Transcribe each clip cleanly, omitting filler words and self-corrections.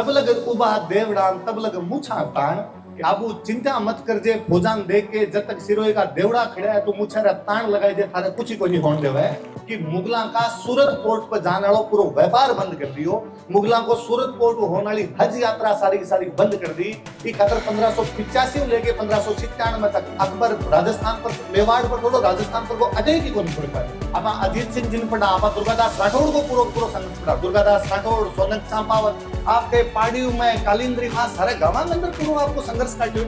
तब लग उबा देवड़ान तब लग मूछा ताण कि आबू चिंता मत करजे भोजान देख के जब तक सिरोई का देवड़ा खड़ा है तो मूछा रा ताण लगाई जे थारे कुछ ही कोई नहीं होने देवे कि मुगला का सूरत पोर्ट पर जाने वालों पूरा व्यापार बंद कर दियो। मुगला को सूरत पोर्ट होने वाली हज यात्रा सारी की सारी बंद कर दी। ये खतर 1585 लेके 1597 तक अकबर राजस्थान पर मेवाड़ पर थोड़ा राजस्थान पर को अजय की को नहीं पड़ पाए। अब अजीत सिंह जिन पड़ा आप दुर्गादास राठौड़ को पूरा संघर्ष पड़ा। दुर्गादास राठौड़ सोनक चांपावत आपके पाड़ियों में कालिंद्री मां सारे गांव के अंदर पूरा आपको संघर्ष काट्यो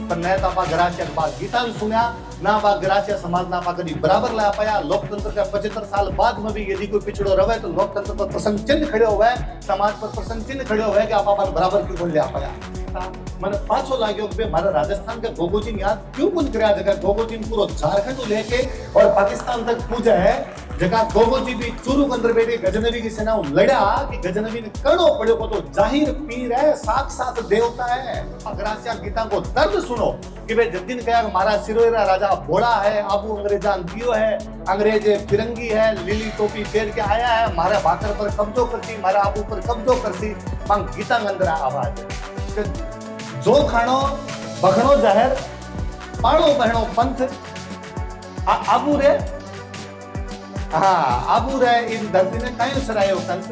पर नया तापा गरासिया के बाद गीता सुनिया ना बा गरासिया समाज ना कभी बराबर ला पाया। लोकतंत्र का 75 साल बाद में भी यदि कोई पिछड़ो रहे तो लोकतंत्र पर प्रसन्न चिन्ह खड़े हुए समाज पर प्रसन्न चिन्ह खड़े हुए कि आप बराबर क्यों बोल ले पाया। मैंने पाछो लाग्यो कि हमारा राजस्थान के गोगोचीन याद क्यों कुछ कराया जगह गोगोचीन पूरा झारखंड लेके और पाकिस्तान तक पूजा है जगह गोगोजी भी चूरू के अंदर बैठे गजनवी की सेना लड़ा कि गजनवी ने कड़ो पड़ो को तो जाहिर पीर है साक्षात देवता है। अग्रासिया गीता को दर्द सुनो कि वे जद्दिन कहा हमारा सिरोरा राजा भोला है आबू अंग्रेजान दियो है अंग्रेज फिरंगी है लीली टोपी फेर के आया है हमारे भाकर पर कब्जो करती हमारा आबू पर कब्जो करती मांग गीता के अंदर आवाज है जो खानो बखणो जहर पाणो बहणो पंथ आबू रे हाँ आबू रे इन धरती ने कहीं सराय कंस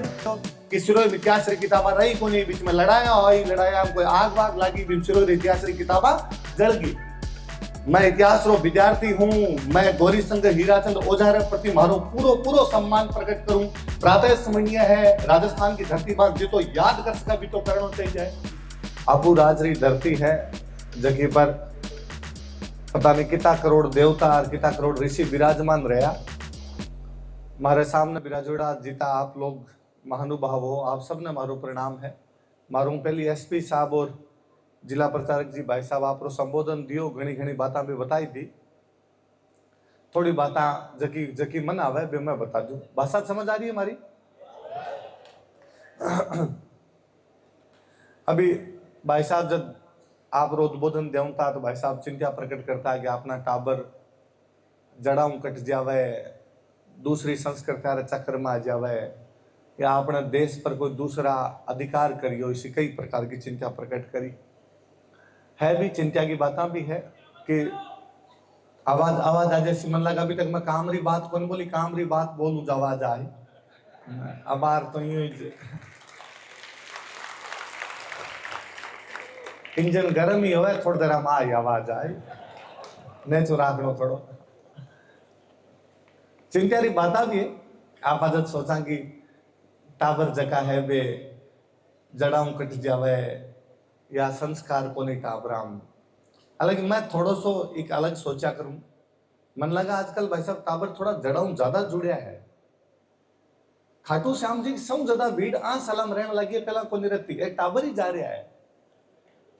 कि सिरोई इतिहास री किताबा रही कोनी बीच में लड़ाया हुई लड़ाया कोई आग वाग लागी भी सिरोई इतिहास री किताबा जल गई। मैं इतिहास रो विद्यार्थी हूँ मैं गौरी संघ हीराचंद ओझा प्रति मारो पूरो सम्मान प्रकट करूं। प्रातः स्मरणीय है राजस्थान की धरती पर जो तो याद कर सका भी तो करना चाहिए। आबू राजरी धरती है जगह पर पता नहीं कितना करोड़ देवता और कितना करोड़ ऋषि विराजमान रहा। मारे सामने विराजोड़ा जीता आप लोग महानुभाव हो आप सबने मारो प्रणाम है। मारू पहली एसपी साहब और जिला प्रचारक जी भाई साहब आप संबोधन दियो घनी घनी बात भी बताई दी। थोड़ी बात जकी मन आवे भी मैं बता दूं। भाषा समझ आ रही है हमारी। अभी भाई साहब जब आप उद्बोधन देवता तो भाई साहब चिंता प्रकट करता है कि अपना टाबर जड़ाऊ कट जावे दूसरी संस्कृति चक्कर में आ जावे या अपने देश पर कोई दूसरा अधिकार करियो इसी कई प्रकार की चिंता प्रकट करी है। भी चिंता की बात भी है कि आवाज आवाज आ जैसी मन लगा अभी तक मैं कामरी बात कौन बोली कामरी बात बोलूं आवाज आए अबार तो यूं इंजन गर्म ही हो थोड़ी देर में आई आवाज आए नेचो राखनो थोड़ो चिंता री बात भी है। आप आदत सोचा कि टाबर जका है बे जड़ाऊ कट जावे या संस्कार को नहीं टाबराम अलग मैं थोड़ो सो एक अलग सोचा करूं। मन लगा आजकल भाई साहब टाबर थोड़ा जड़ाऊ ज्यादा जुड़िया है। खाटू श्याम जी सौ ज्यादा भीड़ आ सलाम रहने लगी पहला को नहीं रहती एक टाबर ही जा रहा है।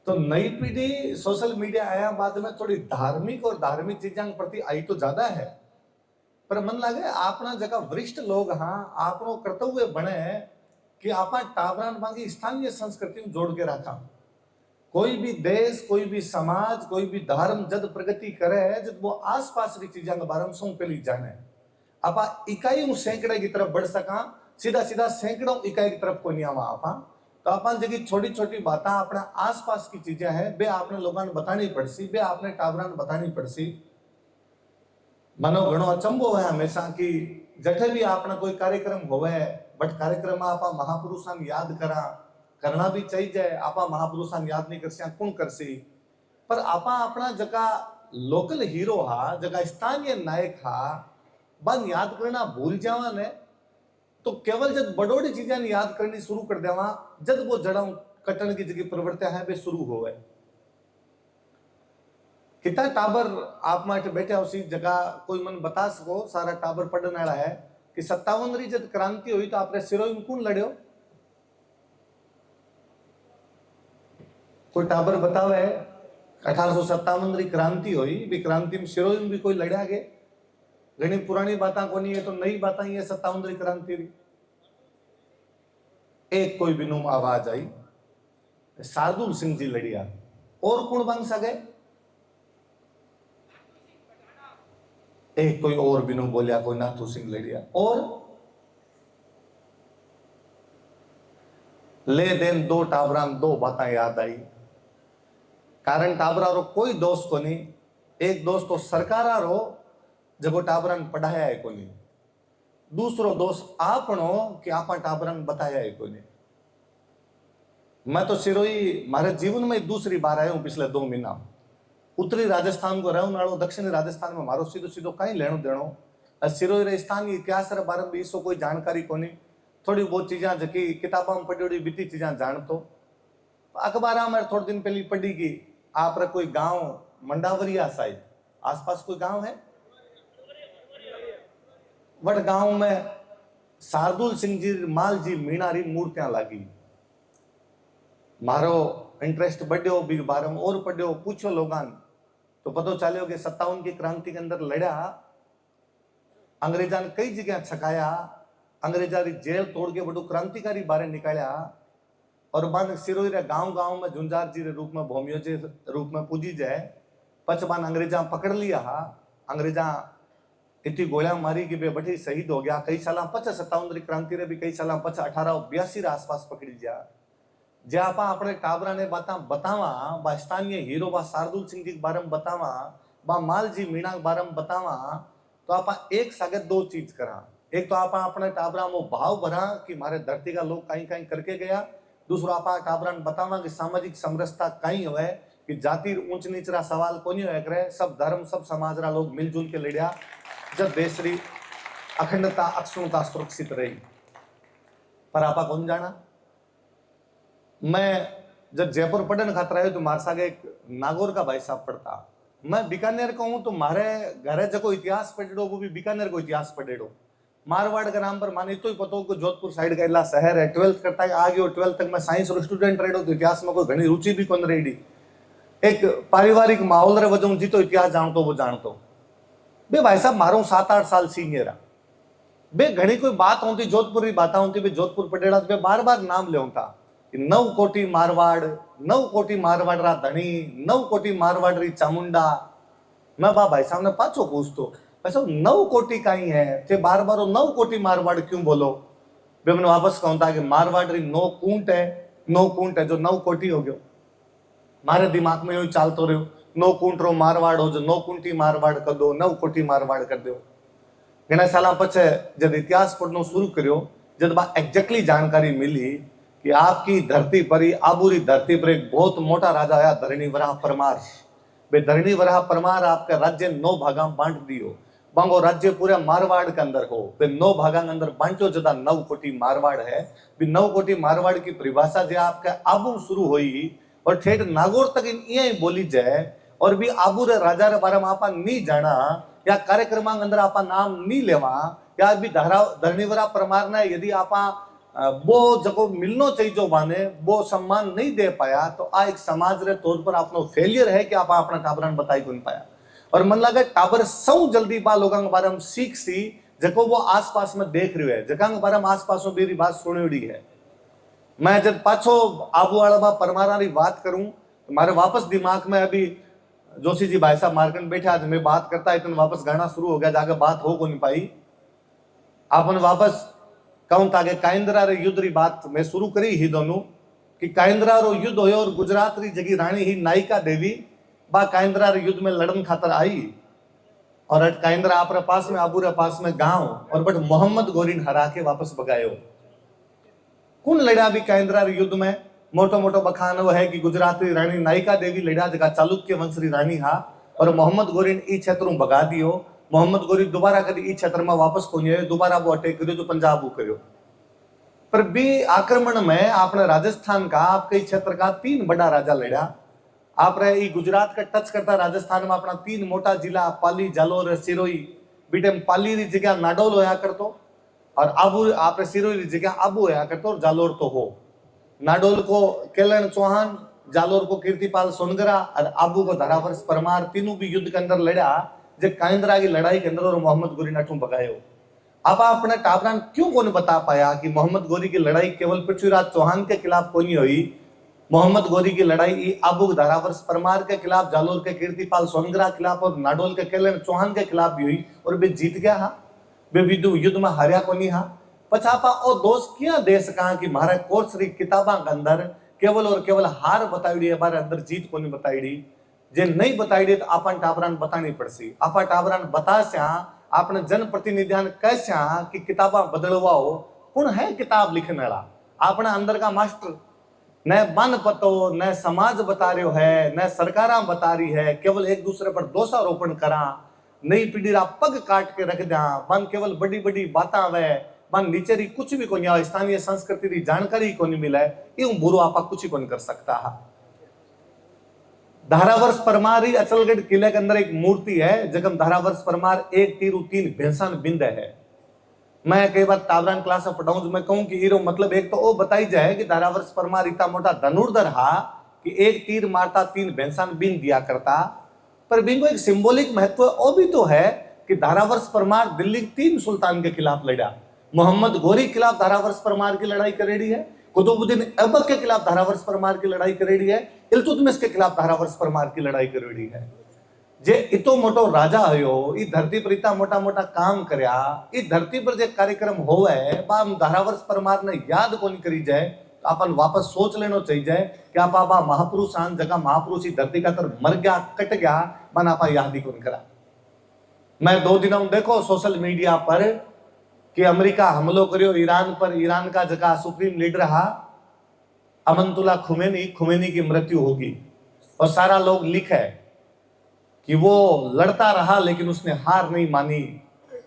तो नई पीढ़ी सोशल मीडिया आया बाद में थोड़ी धार्मिक और धार्मिक चीजों के प्रति आई तो ज्यादा है पर मन लगे अपना जगह वरिष्ठ लोग हाँ आपनो कर्तव्य बने कि आपा टाबरान बांगी स्थानीय संस्कृति में जोड़ के रखा। कोई भी देश कोई भी समाज कोई भी धर्म जब प्रगति करे जब वो आसपास की चीजों के बारे में सौ पहली जाने आपा इकाई सैकड़े की तरफ बढ़ सका सीधा सीधा सैकड़ों इकाई की तरफ को नहीं आवा आपा तो अपन जगह छोटी छोटी बातें अपना आसपास की चीजें हैं बे आपने लोगों ने बतानी पड़सी बे आपने टाबरान बतानी पड़सी। मनो घणो अचंबो है हमेशा कि जठे भी आपने कोई कार्यक्रम होवे बट कार्यक्रम में आपा महापुरुषां याद करना भी चाहिए। आपा महापुरुषां याद नहीं करसिया कौन करसी पर आपा अपना जगह लोकल हीरो हा जगह स्थानीय नायक हा बन याद करना भूल जावा ने तो केवल जब बड़ोड़ी चीजें याद करनी शुरू कर देवा जब वो जड़ाऊ कटन की जगह प्रवृत्ति है वे शुरू होवे। कितना टाबर आप माटे बैठे उसी जगह कोई मन बता सको सारा टाबर पढ़ने वाला है कि 57 री जब क्रांति हुई तो आपने सिरोई में कौन लड़ियो कोई टाबर बतावे 1857 री क्रांति हुई भी क्रांति में सिरोई में भी कोई लड़ा गए घनी पुरानी बातें कोनी है तो नई बातें ही है 57 री क्रांति री एक कोई बिनुम आवाज आई शार्दुल सिंह जी लड़िया और कौन बन सके एक कोई और बिनु बोलिया कोई नाथू सिंह लड़िया और ले देन दो टाबरा दो बातें याद आई। कारण टाबरा रो कोई दोस्त को नहीं, एक दोस्त तो सरकारा रो जगो टाबरा पढ़ाया है को नहीं, दूसरो दोस्त आपनो कि आपा टाबरा बताया है को नहीं। मैं तो सिरोही मारे जीवन में दूसरी बार आया हूं पिछले 2 महीना। उत्तरी राजस्थान को रहूं नालो, दक्षिणी राजस्थान में मारो सीधो सीधो कहीं लेनो देनो। सिरोही रे स्थानीय इतिहास रे बारे में इसो कोई जानकारी कोनी। थोड़ी बहुत चीजा जकी किताबा में पढ़ी बीती चीजा जानतो। अखबार में थोड़े दिन पहले पढ़ी की आप रे कोई गांव मंडावरिया साइड आसपास कोई गांव है, वट गांव में शार्दुल सिंह जी माल जी मीणा री मूर्तियां लागी। मारो इंटरेस्ट बढ़्यो बी बारे में और पढ़्यो, पूछो लोगान तो पता चलो कि 57 की क्रांति के अंदर लड़ा, अंग्रेजा ने कई जगह छकाया, अंग्रेजा री जेल तोड़ के बड़ो क्रांतिकारी बारे निकाला और बाद सिरोही रे गांव गांव में झुंझार जी रे रूप में भौमियो जे रूप में पूजी जाए। पचबान अंग्रेजा पकड़ लिया, अंग्रेजा इतनी गोलियां मारी कि बे बठी शहीद हो गया। कई साल पच 57 री क्रांति रे भी कई साल पच 1882 रे आसपास पकड़ी जा। जे आपा अपने टाबरा ने बाता बतावा, बा स्थानीय हीरो बा शार्दुल सिंह जी के बारे में बतावा, बा माल जी मीणा के बारे में बतावा, तो आपा एक सागे 2 चीज करा। एक तो आपा अपने टाबरा में भाव भरा कि मारे धरती का लोग कहीं कहीं करके गया। दूसरा आपा टाबरा ने बतावा कि सामाजिक समरसता कहीं हुए, कि जाति ऊंच नीच रा सवाल कोनी होया करे, सब धर्म सब समाज रा लोग मिलजुल के लड़िया जब देश री अखंडता अक्षुणता सुरक्षित रही। पर आपा कौन जाना, मैं जब जयपुर पढ़ने खातर आयो तो मारे सागे एक नागौर का भाई साहब पढ़ता। मैं बीकानेर का हूं तो मारे घरे जको इतिहास पढ़ेड़ो वो भी बीकानेर को इतिहास पढ़ेड़ो। मारवाड़ के नाम पर माने तो ही पता हो कि जोधपुर साइड का इला शहर है। 12th करता है आगे और 12th तक मैं साइंस और स्टूडेंट रहो तो इतिहास में कोई घनी रुचि भी कौन रही। एक पारिवारिक माहौल रे वजह जी तो इतिहास जानतो वो जानतो। बे भाई साहब मारो 7-8 साल सीनियर बे घनी कोई बात होती जोधपुर की बात होती बे जोधपुर पटेड़ा बे बार बार नाम ले था। 9 कोटी मारवाड़, 9 कोटी मारवाड़ रा धनी, 9 कोटी मारवाड़ री चामुंडा। मैं बा भाई साहब ने पाछो पूछतो ऐसा 9 कोटी कहीं है थे बार बार 9 कोटी मारवाड़ क्यों बोलो। बे मैंने वापस कहूं था कि मारवाड़ री 9 कूंट है, 9 कूंट है जो 9 कोटी हो गयो। मारे दिमाग में यूं चालतो रहो 9 कूंट रो मारवाड़ हो जो 9 कुंटी मारवाड़ कर दो, 9 कोटी मारवाड़ कर दो। घना साल पछे जब इतिहास पढ़नो शुरू करियो, जब बा एग्जैक्टली जानकारी मिली कि आपकी धरती पर ही आबूरी धरती पर एक बहुत मोटा राजा आया धरणी वराह परमार। बे धरणी वराह परमार आपका राज्य 9 भागा बांट दियो। बांगो राज्य पूरे मारवाड़ के अंदर हो, बे 9 भागा के अंदर बांटो जदा 9 कोटी मारवाड़ है। बे 9 कोटी मारवाड़ की परिभाषा जो आपका आबू शुरू हुई और ठेठ नागौर तक ये बोली जाए। और भी आबू रे राजा रे बारे में आपा नहीं जाना या कार्यक्रम अंदर आपा नाम नहीं लेवा या भी धरणीवरा परमार ने यदि आपा वो जको मिलनो चाहिए जो बाने वो सम्मान नहीं दे पाया तो आ एक समाज रे तौर पर आपनो फेलियर है कि आपा अपना टाबरन बताई कोन पाया। और मन लगे टाबर सौ जल्दी बा लोगों के बारे में सीख सी जको वो आसपास में देख रहे है, जगह के बारे में आसपास में मेरी बात सुनी है। मैं जब पाछो आबू वाला बा परमारा री बात करूं तो मारे वापस दिमाग में अभी जोशी जी भाई साहब मार्केट बैठे आज मैं बात करता है तो वापस गाना शुरू हो गया, जाके बात हो को नहीं पाई। आपने वापस कहूं ताकि काइंद्रा रे युद्ध री बात मैं शुरू करी ही दोनों कि काइंद्रा रो युद्ध हो और गुजरात री जगी रानी ही नायिका देवी बा काइंद्रा रे युद्ध में लड़न खातर आई और अट काइंद्रा आप पास में आबू रे पास में गांव और बट मोहम्मद गोरीन हरा के वापस बगायो। कौन लड़ा भी काइंद्रा रे युद्ध में मोटो मोटो बखान वो है कि गुजरात री रानी नायिका देवी लड़ा जगह चालुक्य वंश री रानी हा और मोहम्मद गोरीन ई क्षेत्र भगा दियो। मोहम्मद गोरी दोबारा कभी ई क्षेत्र में वापस को नहीं दोबारा वो अटैक करियो जो पंजाब वो करियो। पर भी आक्रमण में आपने राजस्थान का आपके क्षेत्र का 3 बड़ा राजा लड़ा। आप रहे गुजरात का टच करता राजस्थान में अपना 3 मोटा जिला पाली जालोर सिरोही बीटे पाली री जगह नाडोल होया करतो और आबू आप सिरोही री जगह आबू होया करतो और जालोर तो हो। नाडोल को केलन चौहान, जालोर को कीर्तिपाल सोनगरा और आबू को धरावर्ष परमार तीनों भी युद्ध के अंदर लड़ा। जब काइंद्रा की लड़ाई के अंदर और मोहम्मद गोरी नठू भगायो। अब अपने टाबरान क्यों कौन बता पाया कि मोहम्मद गोरी की लड़ाई केवल पृथ्वीराज चौहान के खिलाफ कोई नहीं हुई। मोहम्मद गोरी की लड़ाई आबू धारावर्ष परमार के खिलाफ, जालोर के कीर्तिपाल सोनगरा के खिलाफ और नाडोल के केलन चौहान के खिलाफ भी हुई और वे जीत गया हा। वे युद्ध में हारिया को नहीं हा। पछा आपा ओ दोस्त क्या दे सका कि मारे कोर्स री किताबा के अंदर केवल और केवल हार बताईडी है, बारे अंदर जीत कोनी बताईडी। जे नहीं बताईडी तो आपन टाबरान बतानी पड़सी। आपा टाबरान बतास्या आपने जनप्रतिनिधियान कहस्या कि किताबा बदलवाओ, कौन है किताब लिखने वाला? अपना अंदर का मास्टर न बन पतो न समाज बता रहे है न सरकारा बता रही है, केवल एक दूसरे पर दोषारोपण करा, नई पीढ़ी रा पग काट के रख दिया, बन केवल बड़ी बड़ी बातें वे बन नीचे री कुछ भी कोनी, स्थानीय संस्कृति री जानकारी कोनी मिले, यूं बुरो आपा कुछ ही कोनी कर सकता है। धारावर्ष परमार ही अचलगढ़ किले के अंदर एक मूर्ति है, जगम धारावर्ष परमार एक तीर तीन भैंसान बिंद है। मैं कई बार तावरान क्लास में पढ़ाऊं, मैं कहूं कि हीरो मतलब एक तो वो बताई जाए कि धारावर्ष परमार इतना मोटा धनुर्धर हा कि एक तीर मारता तीन भैंसान बिन दिया करता, पर बिंगो एक सिंबॉलिक महत्व वो भी तो है कि धारावर्ष परमार दिल्ली तीन सुल्तान के खिलाफ लड़ा। मोहम्मद गोरी के खिलाफ धारावर्ष परमार की लड़ाई करेड़ी है, कुतुबुद्दीन ऐबक के खिलाफ धारावर्ष परमार की लड़ाई करेड़ी है, इल्तुतमिश के खिलाफ धारावर्ष परमार की लड़ाई करेड़ी है। जे इतो मोटो राजा हयो, ई धरती पर इतना मोटा मोटा काम करया, ई धरती पर जे कार्यक्रम होवे बा धारावर्ष परमार ने याद कोनी करी जाए, तो अपन वापस सोच लेनो चाहिए जाए कि आपा बा महापुरुष आन जगह महापुरुष ई धरती का तर मर गया कट गया, मन आपा याद ही कोनी करा। मैं 2 दिनों देखो सोशल मीडिया पर कि अमेरिका हमलो करियो ईरान पर, ईरान का जगह सुप्रीम लीडर हा अमंतुल्ला खुमैनी की मृत्यु होगी, और सारा लोग लिखे कि वो लड़ता रहा लेकिन उसने हार नहीं मानी,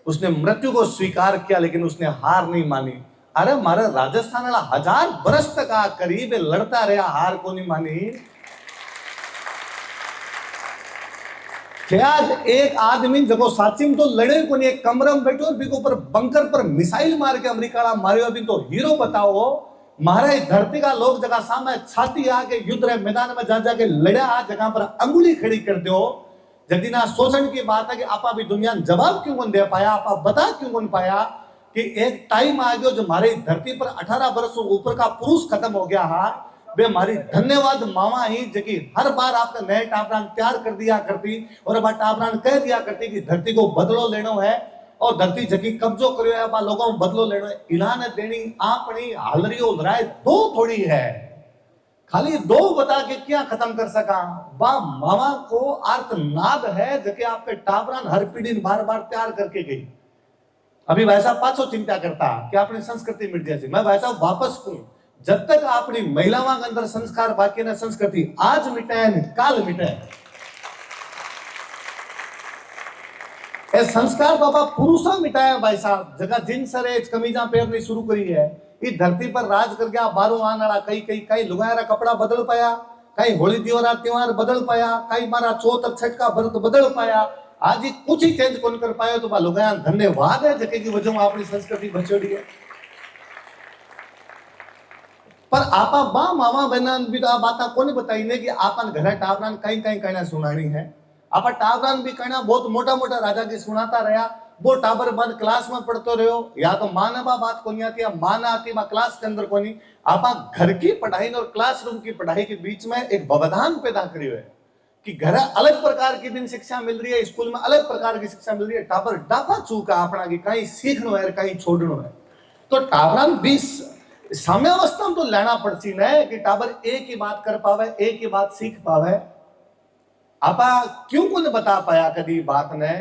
उसने मृत्यु को स्वीकार किया लेकिन उसने हार नहीं मानी। अरे मारे राजस्थान वाला 1000 बरस तक आ करीब लड़ता रहा, हार को नहीं मानी। आज एक आदमी जगो साची में तो लड़े को नहीं, एक कमरे में बैठो और बिको ऊपर बंकर पर मिसाइल मार के अमेरिका मारे, अभी तो हीरो बताओ। महाराज धरती का लोग जगह सामने छाती आके युद्ध रहे मैदान में जा जाके लड़ा, जगह पर अंगुली खड़ी कर दो। यदि ना शोषण की बात है कि आपा भी दुनिया ने जवाब क्यों कौन दे पाया, आपा बता क्यों कौन पाया कि एक टाइम आ गया जो हमारी धरती पर 18 वर्ष ऊपर का पुरुष खत्म हो गया है, वे हमारी धन्यवाद मामा ही जगी हर बार आपका नए टाबरान तैयार कर दिया करती और अब टाबरान कह दिया करती कि धरती को बदलो लेनो है और धरती जगी कब्जो करियो है, बा लोगों में बदलो लेनो है। इलान देनी आपनी हालरियो राय दो थोड़ी है, खाली 2 बता के क्या खत्म कर सका। बा मामा को आर्तनाद है जके आपके टाबरान हर पीढ़ी बार बार तैयार करके गई। अभी वैसा पाछो चिंता करता कि अपनी संस्कृति मिट जाए, मैं वैसा वापस कहूं, जब तक अपनी महिलाओं के अंदर संस्कार बाकी ना, संस्कृति आज मिटे काल मिटे। ए संस्कार तो आप पुरुषा मिटाया भाई साहब, जगह जींस रे कमीजा पहननी शुरू करी है। इस धरती पर राज कर गया बारू आने वाला कई लुगाया कपड़ा बदल पाया, कई होली दिवारा त्योहार बदल पाया, कई मारा चौथ छठ का व्रत बदल पाया, आज ही कुछ ही चेंज कौन कर पाया। तो बा लुगाया धन्यवाद है जके की वजह अपनी संस्कृति बचोड़ी है। पर आपा बा मामा बहना भी तो बात कोनी बताई ने कि आपन घर टाबरान कई कई कहना सुनानी है। आपा टाबरान भी कहना बहुत मोटा मोटा राजा की सुनाता रहा, वो टाबर बंद क्लास में पढ़ते रहो, या तो मानवा बात कोनी आती या मान आती बा क्लास के अंदर कोनी। आपा घर की पढ़ाई और क्लासरूम की पढ़ाई के बीच में एक व्यवधान पैदा करियो है कि घर अलग प्रकार की दिन शिक्षा मिल रही है, स्कूल में अलग प्रकार की शिक्षा मिल रही है। टाबर डाफा चूका अपना की कहीं सीखनो है कहीं छोड़नो है। तो टाबरान 20 साम्यावस्था में तो लेना पड़ती न कि टाबर एक ही बात कर पावे, एक ही बात सीख पावे। आपा क्यों को ने बता पाया कभी बात ने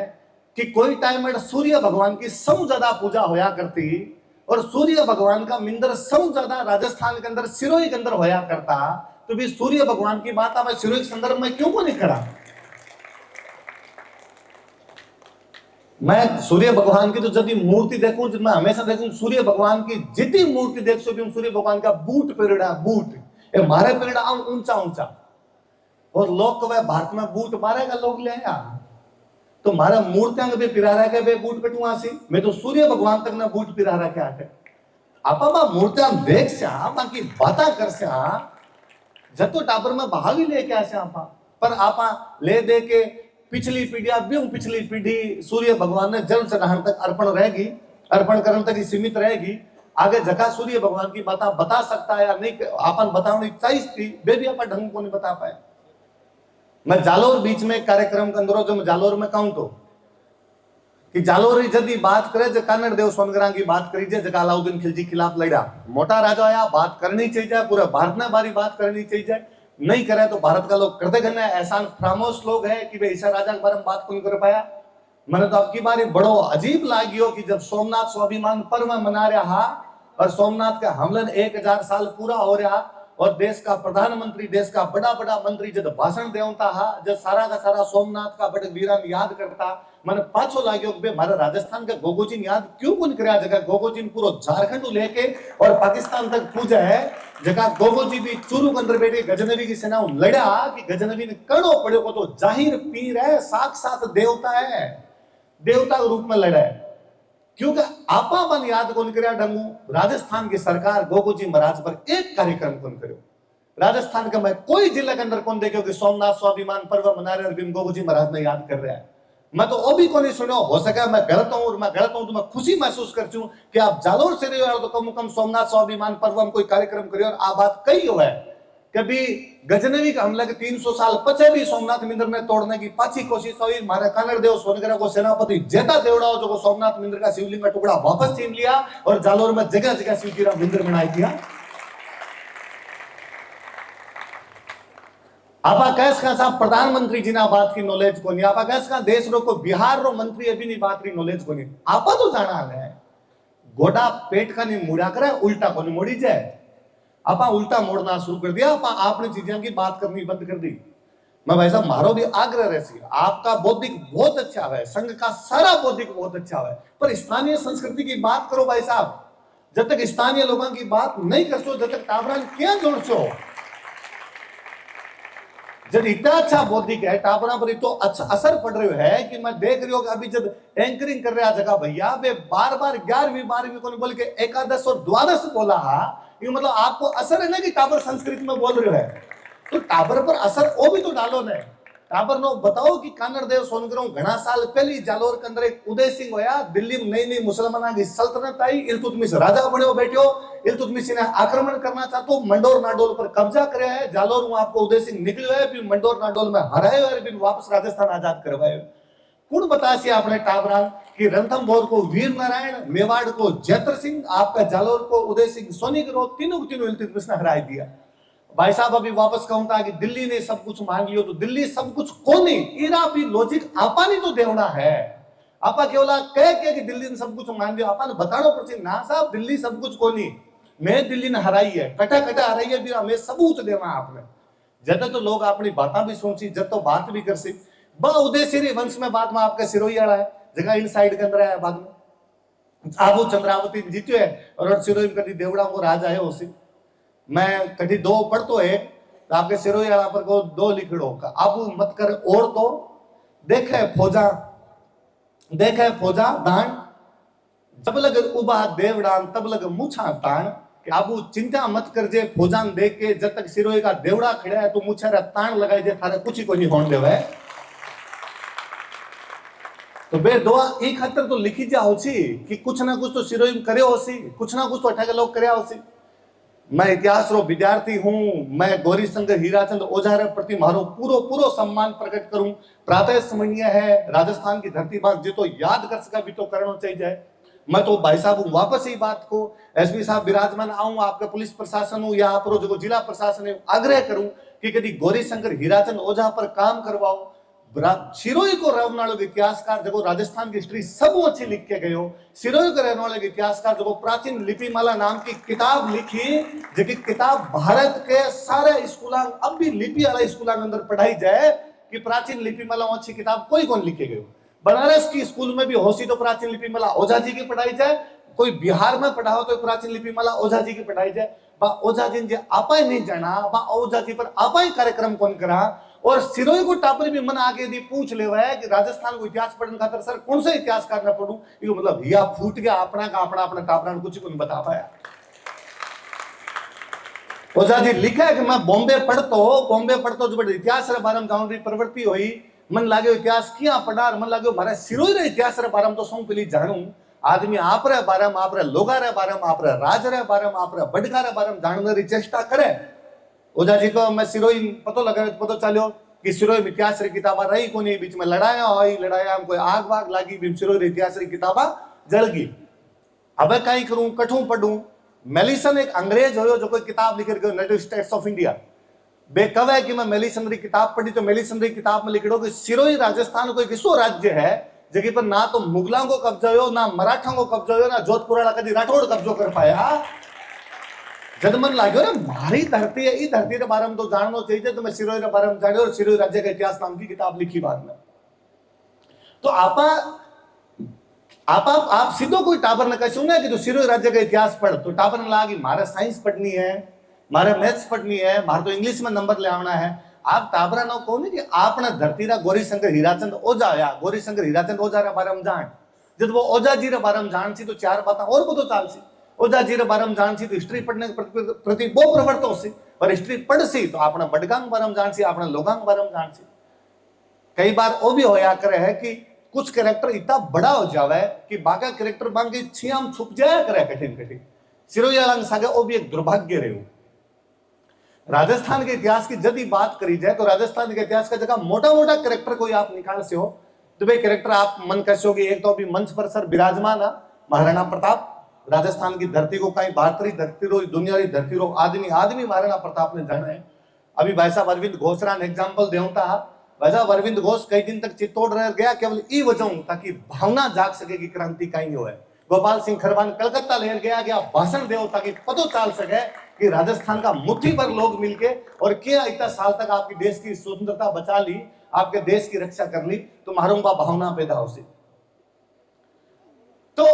कि कोई टाइम में सूर्य भगवान की सब ज्यादा पूजा होया करती और सूर्य भगवान का मिंदर सब ज्यादा राजस्थान के अंदर सिरोही के अंदर होया करता, तो भी सूर्य भगवान की बात आप सिरोही के संदर्भ में क्यों को नहीं करा। मैं सूर्य भगवान की तो जब मूर्ति देखूं, मैं हमेशा देखूं सूर्य भगवान की जितनी मूर्ति देख सो भी सूर्य भगवान का बूट पेड़ा बूट ये मारे पेड़ा ऊंचा ऊंचा, और लोग कहे भारत में बूट मारेगा लोग ले आया, तो मारा मूर्तियां भी पिरा रहा है बूट कटुआ सी, मैं तो सूर्य भगवान तक ना बूट पिरा रहा क्या है। आपा मूर्तियां देख से बाकी बाता कर से जतो टाबर में भाग ही लेके आसे आपा, पर आपा ले दे के पिछली पीढ़िया पिछली पीढ़ी सूर्य भगवान ने जल चढ़ाने तक अर्पण रहेगी, अर्पण करने तक ही सीमित रहेगी। आगे जगह सूर्य भगवान की बात बता सकता है या नहीं, आपन बताने चाहिए थी, वे भी आप ढंग को नहीं बता पाए। मैं जालोर बीच में कार्यक्रम के अंदर जो मैं जालोर में कहूं तो कि जालोरी जदी बात करे जो कानड़ देव सोनगरा की बात करी जे जका अलाउद्दीन खिलजी खिलाफ लड़ा, मोटा राजा आया, बात करनी चाहिए, पूरे भारत ने बारी बात करनी चाहिए, नहीं करे तो भारत का लोग करते करने एहसान फरामोश लोग है कि भाई ऐसा राजा के बारे में बात कौन कर पाया। मैंने तो आपकी बारी बड़ो अजीब लागियो कि जब सोमनाथ स्वाभिमान पर्व मना रहा और सोमनाथ के हमलन 1000 साल पूरा हो रहा और देश का प्रधानमंत्री, देश का बड़ा बड़ा मंत्री जब भाषण देवता हा, जब सारा का सारा सोमनाथ का बड़े वीरान याद करता, मैंने पाछो लाग्यो कि मारे राजस्थान का गोगोजीन याद क्यों कौन करया जगह गोगोजीन पूरा झारखंड लेके और पाकिस्तान तक पूजा है, जगह गोगोजी भी चूरू के अंदर बैठे गजनवी की सेना लड़ा कि गजनवी ने कड़ो पड़े को तो जाहिर पीर है, साक्षात देवता है, देवता के रूप में लड़ा है। क्योंकि आपा मन याद कौन करया ढंगू, राजस्थान की सरकार गोगोजी महाराज पर एक कार्यक्रम कौन करो, राजस्थान का मैं कोई जिले के अंदर कौन देखो कि सोमनाथ स्वाभिमान पर्व मना रहे और गोगोजी महाराज ने याद कर रहा है। मैं तो वो भी को नहीं सुनो, हो सका मैं गलत हूं, और मैं गलत हूं तो मैं खुशी महसूस करती हूं कि आप जालोर से रहे हो तो कम कम सोमनाथ स्वाभिमान पर्व में कोई कार्यक्रम करियो और आ बात कही हो है कभी गजनवी का हमला के 300 साल पचे भी सोमनाथ मंदिर में तोड़ने की पाछी कोशिश हुई, मारे कानड़ देव सोनगरा को सेनापति जेता देवड़ा जो सोमनाथ मंदिर का शिवलिंग का टुकड़ा वापस छीन लिया और जालोर में जगह जगह शिव जी का मंदिर बनाई दिया। आपा कैस का साहब प्रधानमंत्री जी ना बात की नॉलेज को नहीं, आपा कैस का देश रो को बिहार रो मंत्री अभी नहीं बात की नॉलेज को नहीं, आपा तो जाना है गोडा पेट का नहीं मुड़ा करे उल्टा को नहीं मोड़ी जाए, आपा उल्टा मोड़ना शुरू कर दिया, आपा आपने चीजें की बात करनी बंद कर दी। मैं भाई साहब मारो भी आग्रह रहे, आपका बौद्धिक बहुत अच्छा है, संघ का सारा बौद्धिक बहुत अच्छा है, पर स्थानीय संस्कृति की बात करो भाई साहब, जब तक स्थानीय लोगों की बात नहीं करसो, जब तक टाबरान क्या जोड़सो, जब इतना अच्छा बौद्धिक है टाबरा पर तो अच्छा असर पड़ रहा है कि मैं देख रही हूँ कि अभी जब एंकरिंग कर रहा जगह भैया वे बार बार 11वीं 12वीं को बोल के एकादश और द्वादश बोला हा, ये मतलब आपको असर है ना कि टाबर संस्कृत में बोल रहे है, तो टाबर पर असर वो भी तो डालो ने, टाबर नो बताओ कि कानड़ देव सोनगरा घना साल पहले जालोर के अंदर एक उदय सिंह होया, दिल्ली में नई नई मुसलमाना की सल्तनत आई, इल्तुतमिश राजा बने बैठो, इल्तुतमिश ने आक्रमण करना चाहतो, मंडोर नाडोल पर कब्जा कराया है, जालोर में आपको उदय सिंह निकलो है, फिर मंडोर नाडोल में हराए और फिर वापस राजस्थान आजाद करवाए। कौन बतासी आपने टाबरा कि रणथंभौर को वीर नारायण, मेवाड़ को जैत्र सिंह, आपका जालोर को उदय सिंह सोनी के तीनों इल्तुतमिश ने हराई दिया। भाई साहब अभी वापस कहूं था कि दिल्ली ने सब कुछ मांग लियो, तो दिल्ली सब कुछ कोनी, इरा भी लॉजिक आपा नहीं तो देवना है, आपा केवल कह के कि दिल्ली ने सब कुछ मांग लियो, आपा ने बताना पड़े ना साहब दिल्ली सब कुछ कोनी, मैं दिल्ली ने हराई है, कटा कटा हराई है, फिर हमें सबूत देना आपने, जब तो लोग अपनी बातें भी सोची, जब तो बात भी कर सी, बा उदय सिंह वंश में बाद में आपका सिरोही आड़ा है, जगह इन साइड के अंदर है, बाद में आबू चंद्रावती जीत्यो है और सिरोही कभी देवड़ा को राजा है उसी, मैं कभी दो पढ़तो है तो आपके सिरोही आला पर को दो लिखड़ो का आबू मत कर और तो देखे फौजा दान, जब लग उबा देवड़ान तब लग मुछा तान, कि आबू चिंता मत कर जे फौजान देख के, जब तक सिरोही का देवड़ा खड़ा है तो मुछा रे तान लगाए जे थारे कुछ ही कोई नहीं होने देवे, तो बे दुआ एक खातर तो लिखी जा होसी कि कुछ ना कुछ तो सिरोही में करे होसी, कुछ ना कुछ तो अठाके लोग करे होसी। मैं इतिहास रो विद्यार्थी हूं, मैं गौरी शंकर हीराचंद ओझा रे प्रति मारो पूरो पूरो सम्मान प्रकट करूं, प्रातः स्मरणीय है, राजस्थान की धरती पर जो तो याद कर सका भी तो करना चाहिए। मैं तो भाई साहब वापस ही बात को एसपी साहब विराजमान आऊं, आपका पुलिस प्रशासन हो या आप जो जिला प्रशासन है आग्रह करूं कि कभी गौरी शंकर हीराचंद ओझा पर काम करवाओ, सिरोही को रहने वाले इतिहासकार जो राजस्थान की हिस्ट्री सब अच्छी लिख के गयो, सिरोही को रहने वाले इतिहासकार जो प्राचीन लिपिमाला नाम की किताब लिखी, जो किताब भारत के सारे स्कूलों अब भी लिपि वाला स्कूलों के अंदर पढ़ाई जाए कि प्राचीन लिपिमाला अच्छी किताब कोई कौन लिखे गयो, बनारस की स्कूल में भी होसी तो प्राचीन लिपिमाला ओझा जी की पढ़ाई जाए, कोई बिहार में पढ़ाओ तो प्राचीन लिपिमाला ओझा जी की पढ़ाई जाए, बा ओझा जी जे आपा नहीं जाना, बा ओझा जी पर आपा ही कार्यक्रम कौन करा, और सिरोही को टापर भी मन आगे दी पूछ ले है कि राजस्थान को इतिहास पढ़ने खातर सर कौन सा इतिहास करना पड़ू, ये मतलब हिया फूट गया अपना का अपना अपना टापरा कुछ को नहीं बता पाया। ओझा जी लिखा है कि मैं बॉम्बे पढ़तो जो इतिहास रे बारे में जान रही प्रवृत्ति हुई, मन लागे इतिहास किया पढ़ा, मन लागे मारे सिरोही रे इतिहास रे बारे में तो सौ पहली जानू, आदमी आप रे बारे में, आप रे लोगा रे बारे में, आप रे राज रे बारे में, आप रे बडका रे बारे में जानने की चेष्टा करे। ओझा जी को मैं सिरोही पतो लगा पतो चलो कि सिरोई में इतिहास री किताबा रही कोनी, बीच में लड़ाया हुई, लड़ाया में कोई आग वाग लागी, बीच सिरोई री इतिहास री किताबा जल गई। अब कई करूं, कठू पढ़ूं। मेलिसन एक अंग्रेज हो जो कोई किताब लिख गयो यूनाइटेड स्टेट्स ऑफ इंडिया, बे कवे कि मैं मेलिसन री किताब पढ़ी, तो मेलिसन री किताब में लिखड़ो कि सिरोई राजस्थान कोई किसो राज्य है जगह पर ना तो मुगलों को कब्जा हो, ना मराठा को कब्जा हो, ना जोधपुर वाला कभी राठौड़ कब्जो कर पाया। जब मन लाग्यो ना मारी धरती है, ई धरती के बारे में तो जानना चाहिए, तो मैं सिरोई के बारे में जाने और सिरोई राज्य का इतिहास नाम की किताब लिखी बाद में। तो आप सीधो कोई टाबर ने कहो ना कि तो सिरोई राज्य का इतिहास पढ़, तो टाबर ने लगा कि मारे साइंस पढ़नी है, मारे मैथ्स पढ़नी है, मारे तो इंग्लिश में नंबर ले आना है। आप टाबरा नो कहो नहीं कि आपने धरती रा गौरी शंकर हीराचंद ओझा या गौरी शंकर हीराचंद ओझा रे बारे में जान, जब वो ओझा जी रे बारे में जान सी तो चार बातें और को तो चाल सी। ओझा जी रे बारे में जान सी तो हिस्ट्री पढ़ने के प्रति वो प्रवृत्त हो सी, और हिस्ट्री पढ़ सी तो अपना बडगांग बारे में जान सी, अपना लोगांग बारे में जान सी। कई बार वो भी होया करे है कि कुछ कैरेक्टर इतना बड़ा हो जावे कि बाका कैरेक्टर बांग की छियाम छुप जाया करे कठिन कठिन। सिरोई वाला सागे वो भी एक दुर्भाग्य रहे। राजस्थान के इतिहास की यदि बात करी जाए तो राजस्थान के इतिहास का जगह मोटा मोटा कैरेक्टर कोई आप निकाल से हो तो भाई कैरेक्टर आप मन कैसोगे। एक तो अभी मंच पर सर विराजमान है महाराणा प्रताप, राजस्थान की धरती को कहीं भारतीय धरती रो, दुनिया की धरती रो आदमी आदमी महाराणा प्रताप ने जाना है। अभी भाई साहब अरविंद घोष रा एग्जाम्पल देता है। भाई साहब अरविंद घोष कई दिन तक चित्तौड़ रह गया केवल ई वजह ताकि भावना जाग सके कि क्रांति कहीं हो है। गोपाल सिंह खरवान कलकत्ता लेकर गया भाषण दे ताकि पता चल सके कि राजस्थान का मुट्ठी भर लोग मिलके और क्या इतना साल तक आपकी देश की स्वतंत्रता बचा ली, आपके देश की रक्षा कर ली, तो मारूंगा भावना पैदा हो सी। तो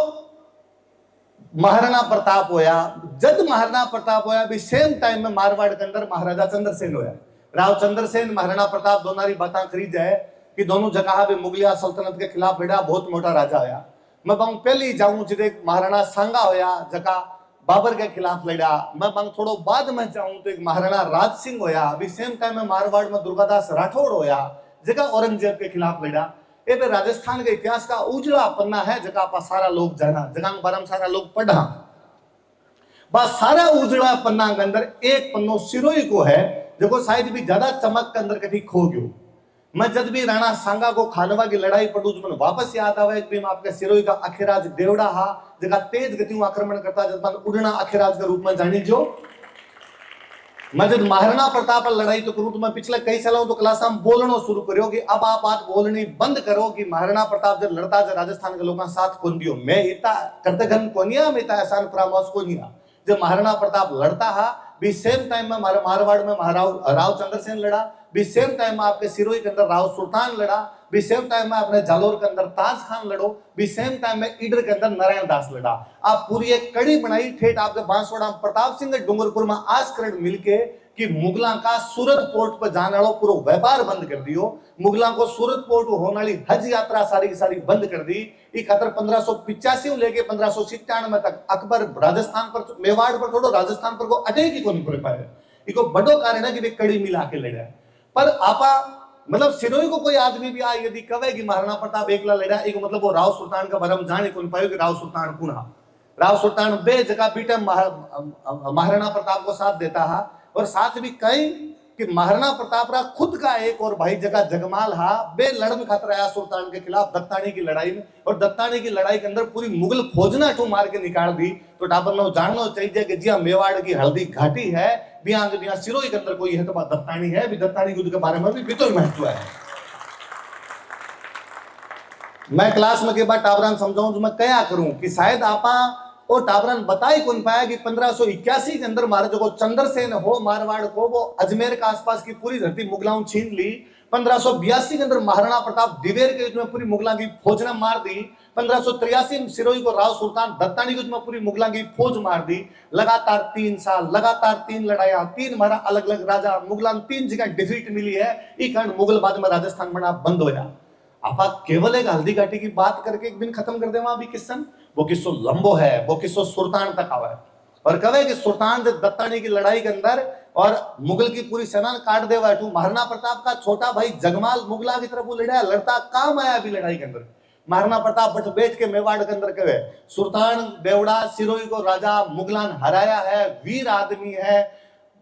महाराणा प्रताप होया, जब महाराणा प्रताप होया भी सेम टाइम में मारवाड़ के अंदर महाराजा चंद्रसेन होया। राव चंद्रसेन महाराणा प्रताप दोनों री बात करी जाए कि दोनों जगह भी मुगलिया सल्तनत के खिलाफ लड़ा, बहुत मोटा राजा होया। मैं बंग पहली जाऊं जिदे महाराणा सांगा होया जगह बाबर के खिलाफ लड़ा। मैं बंग थोड़ो बाद में जाऊं तो एक महाराणा राज सिंह होया। अभी सेम टाइम में मारवाड़ में दुर्गादास राठौड़ होया जगह औरंगजेब के खिलाफ लड़ा। ये भी राजस्थान के इतिहास का उजला पन्ना है जगह आप सारा लोग जाना, जगह बारम सारा लोग पढ़ा। बस सारा उजला पन्ना के अंदर एक पन्नो सिरोई को है जो शायद भी ज्यादा चमक के अंदर कभी खो गयो। मैं जब भी राणा सांगा को खानवा की लड़ाई पढ़ू तो मैंने वापस याद आवे कि आपके सिरोई का अखिराज देवड़ा हा जगह तेज गति में आक्रमण करता जब उड़ना अखिराज के रूप में जानी जो। मैं जब महाराणा प्रताप लड़ाई तो करूं तो मैं पिछले कई सालों तो क्लास में बोलना शुरू करो कि अब आप बात बोलनी बंद करो कि महाराणा प्रताप जब लड़ता जब राजस्थान के लोगों साथ कौन दियो। मैं इतना कर्तघन कोनिया मैं इतना एहसान परामर्श कोनिया। जब महाराणा प्रताप लड़ता हा भी सेम टाइम में मारवाड़ में राव चंद्रसेन लड़ा, भी सेम टाइम में आपके सिरोही के अंदर राव सुल्तान लड़ा, भी सेम टाइम में अपने जालोर के अंदर ताज खान लड़ो, भी सेम टाइम में ईडर के अंदर नारायण दास लड़ा। आप पूरी एक कड़ी बनाई ठेठ आपके बांसवाड़ा प्रताप सिंह डूंगरपुर में आज करेंट मिलके कि मुगलों का सूरत पोर्ट पर जाने वालों पूरा व्यापार बंद कर दियो। मुगलों को सूरत पोर्ट होने वाली हज यात्रा सारी की सारी बंद कर दी। इस खातर 1585 लेके 1597 तक अकबर राजस्थान पर मेवाड़ पर थोड़ो राजस्थान पर को अटैक ही को नहीं कर पाए। इको बड़ो कारण है कि वे कड़ी मिला के लड़ा। पर आपा मतलब सिरोही को कोई आदमी भी आए यदि कहे कि महाराणा प्रताप एकला लड़ा, एक मतलब वो राव सुल्तान का बरम जाने कौन पायो कि राव सुल्तान कौन हा। राव सुल्तान बे जगह पीटे महाराणा प्रताप को साथ देता है और साथ भी कई कि महाराणा प्रताप रा खुद का एक और भाई जगह जगमाल हा बे लड़न खातर आया सुल्तान के खिलाफ दत्तानी की लड़ाई में। और दत्तानी की लड़ाई के अंदर पूरी मुगल फौजना ठू मार के निकाल दी। तो टाबर ने जानना चाहिए कि जिया मेवाड़ की हल्दी घाटी है बिया सिरोही के अंदर कोई है तो बात दत्तानी है। भी दत्तानी युद्ध के बारे में भी तो महत्व है। मैं क्लास में के बाद टाबरान समझाऊं तो मैं क्या करूं कि शायद आपा वो टाबरान बताई कौन पाया कि 1581 के अंदर महाराज को चंद्रसेन हो मारवाड़ को वो अजमेर के आसपास की पूरी धरती मुगलाओं छीन ली। 1582 के अंदर महाराणा प्रताप दिवेर के युद्ध में पूरी मुगला की फौज ने मार दी। 1583 में सिरोही को राव सुल्तान दत्तानी युद्ध में पूरी मुगला की फौज मार दी। लगातार 3 साल लगातार 3 लड़ाइया 3 मारा अलग अलग राजा मुगला 3 जगह डिफीट मिली है। इस कारण मुगल बाद में राजस्थान बना बंद हो जा। आप केवल एक हल्दी घाटी की बात करके एक दिन खत्म कर दे वहां भी किस्सन वो किस्सो लंबो है, वो किस्सो सुल्तान तक आवा है। और कहे कि सुल्तान दत्तानी की लड़ाई के अंदर और मुगल की पूरी सेना काट दे बैठू। महाराणा प्रताप का छोटा भाई जगमाल मुगला की तरफ वो लड़ा लड़ता काम आया अभी लड़ाई के अंदर। महाराणा प्रताप बट बैठ के मेवाड़ के अंदर कहे सुल्तान देवड़ा सिरोही को राजा मुगलान हराया है, वीर आदमी है,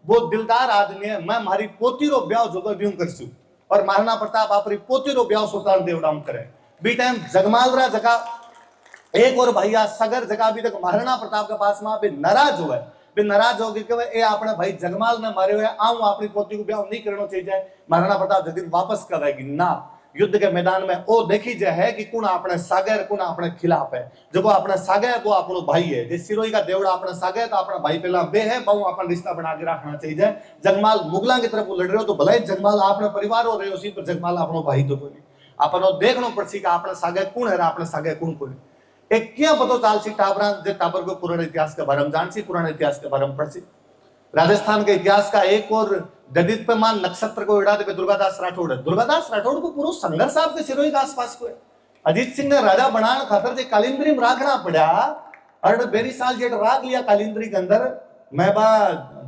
वो दिलदार आदमी है, मैं हमारी पोती रो ब्याह जो यूं करसू। और महाराणा प्रताप आपरी पोती रो ब्याह सुल्तान देवराम करे। बी टाइम जगमालरा जगह एक और भैया सगर जगह अभी तक महाराणा प्रताप के पास में बे नाराज हुआ है, बे नाराज हो गए कि ए अपने भाई जगमाल ने मारे हुए आऊं अपनी पोती को ब्याह नहीं करना चाहिए। महाराणा प्रताप जल्दी वापस करेगी ना, युद्ध के मैदान में ओ देखी जाए है कि कौन अपने सागे है कौन अपने खिलाफ है। जो अपने सागे है वो अपनो भाई है, जिस सिरोही का देवड़ा अपने सागे है तो अपना भाई पहला बे है, बहु अपन रिश्ता बना के रखना चाहिए। जगमाल मुगला की तरफ लड़ रहे हो तो भले जगमाल अपने परिवार हो रहे हो सी, पर जगमाल अपनो भाई तो कोई अपन देखना पड़सी कि अपने सागे कौन है अपने सागे कौन कोई। एक क्या पतो चालसी टाबरा जे टाबर को पुराने इतिहास के बारे में जानसी, पुराने इतिहास के बारे में पढ़सी। राजस्थान के इतिहास का एक और ददित पे मान नक्षत्र को इड़ा दे दुर्गादास राठौड़ है। दुर्गादास राठौड़ को पूरा संघर्ष आपके सिरोही के आसपास को है। अजीत सिंह ने राजा बनाने खातर जे कालिंद्री में राखना पड़ा, और बेरी साल जेठ राख लिया कालिंद्री के अंदर। मैं बा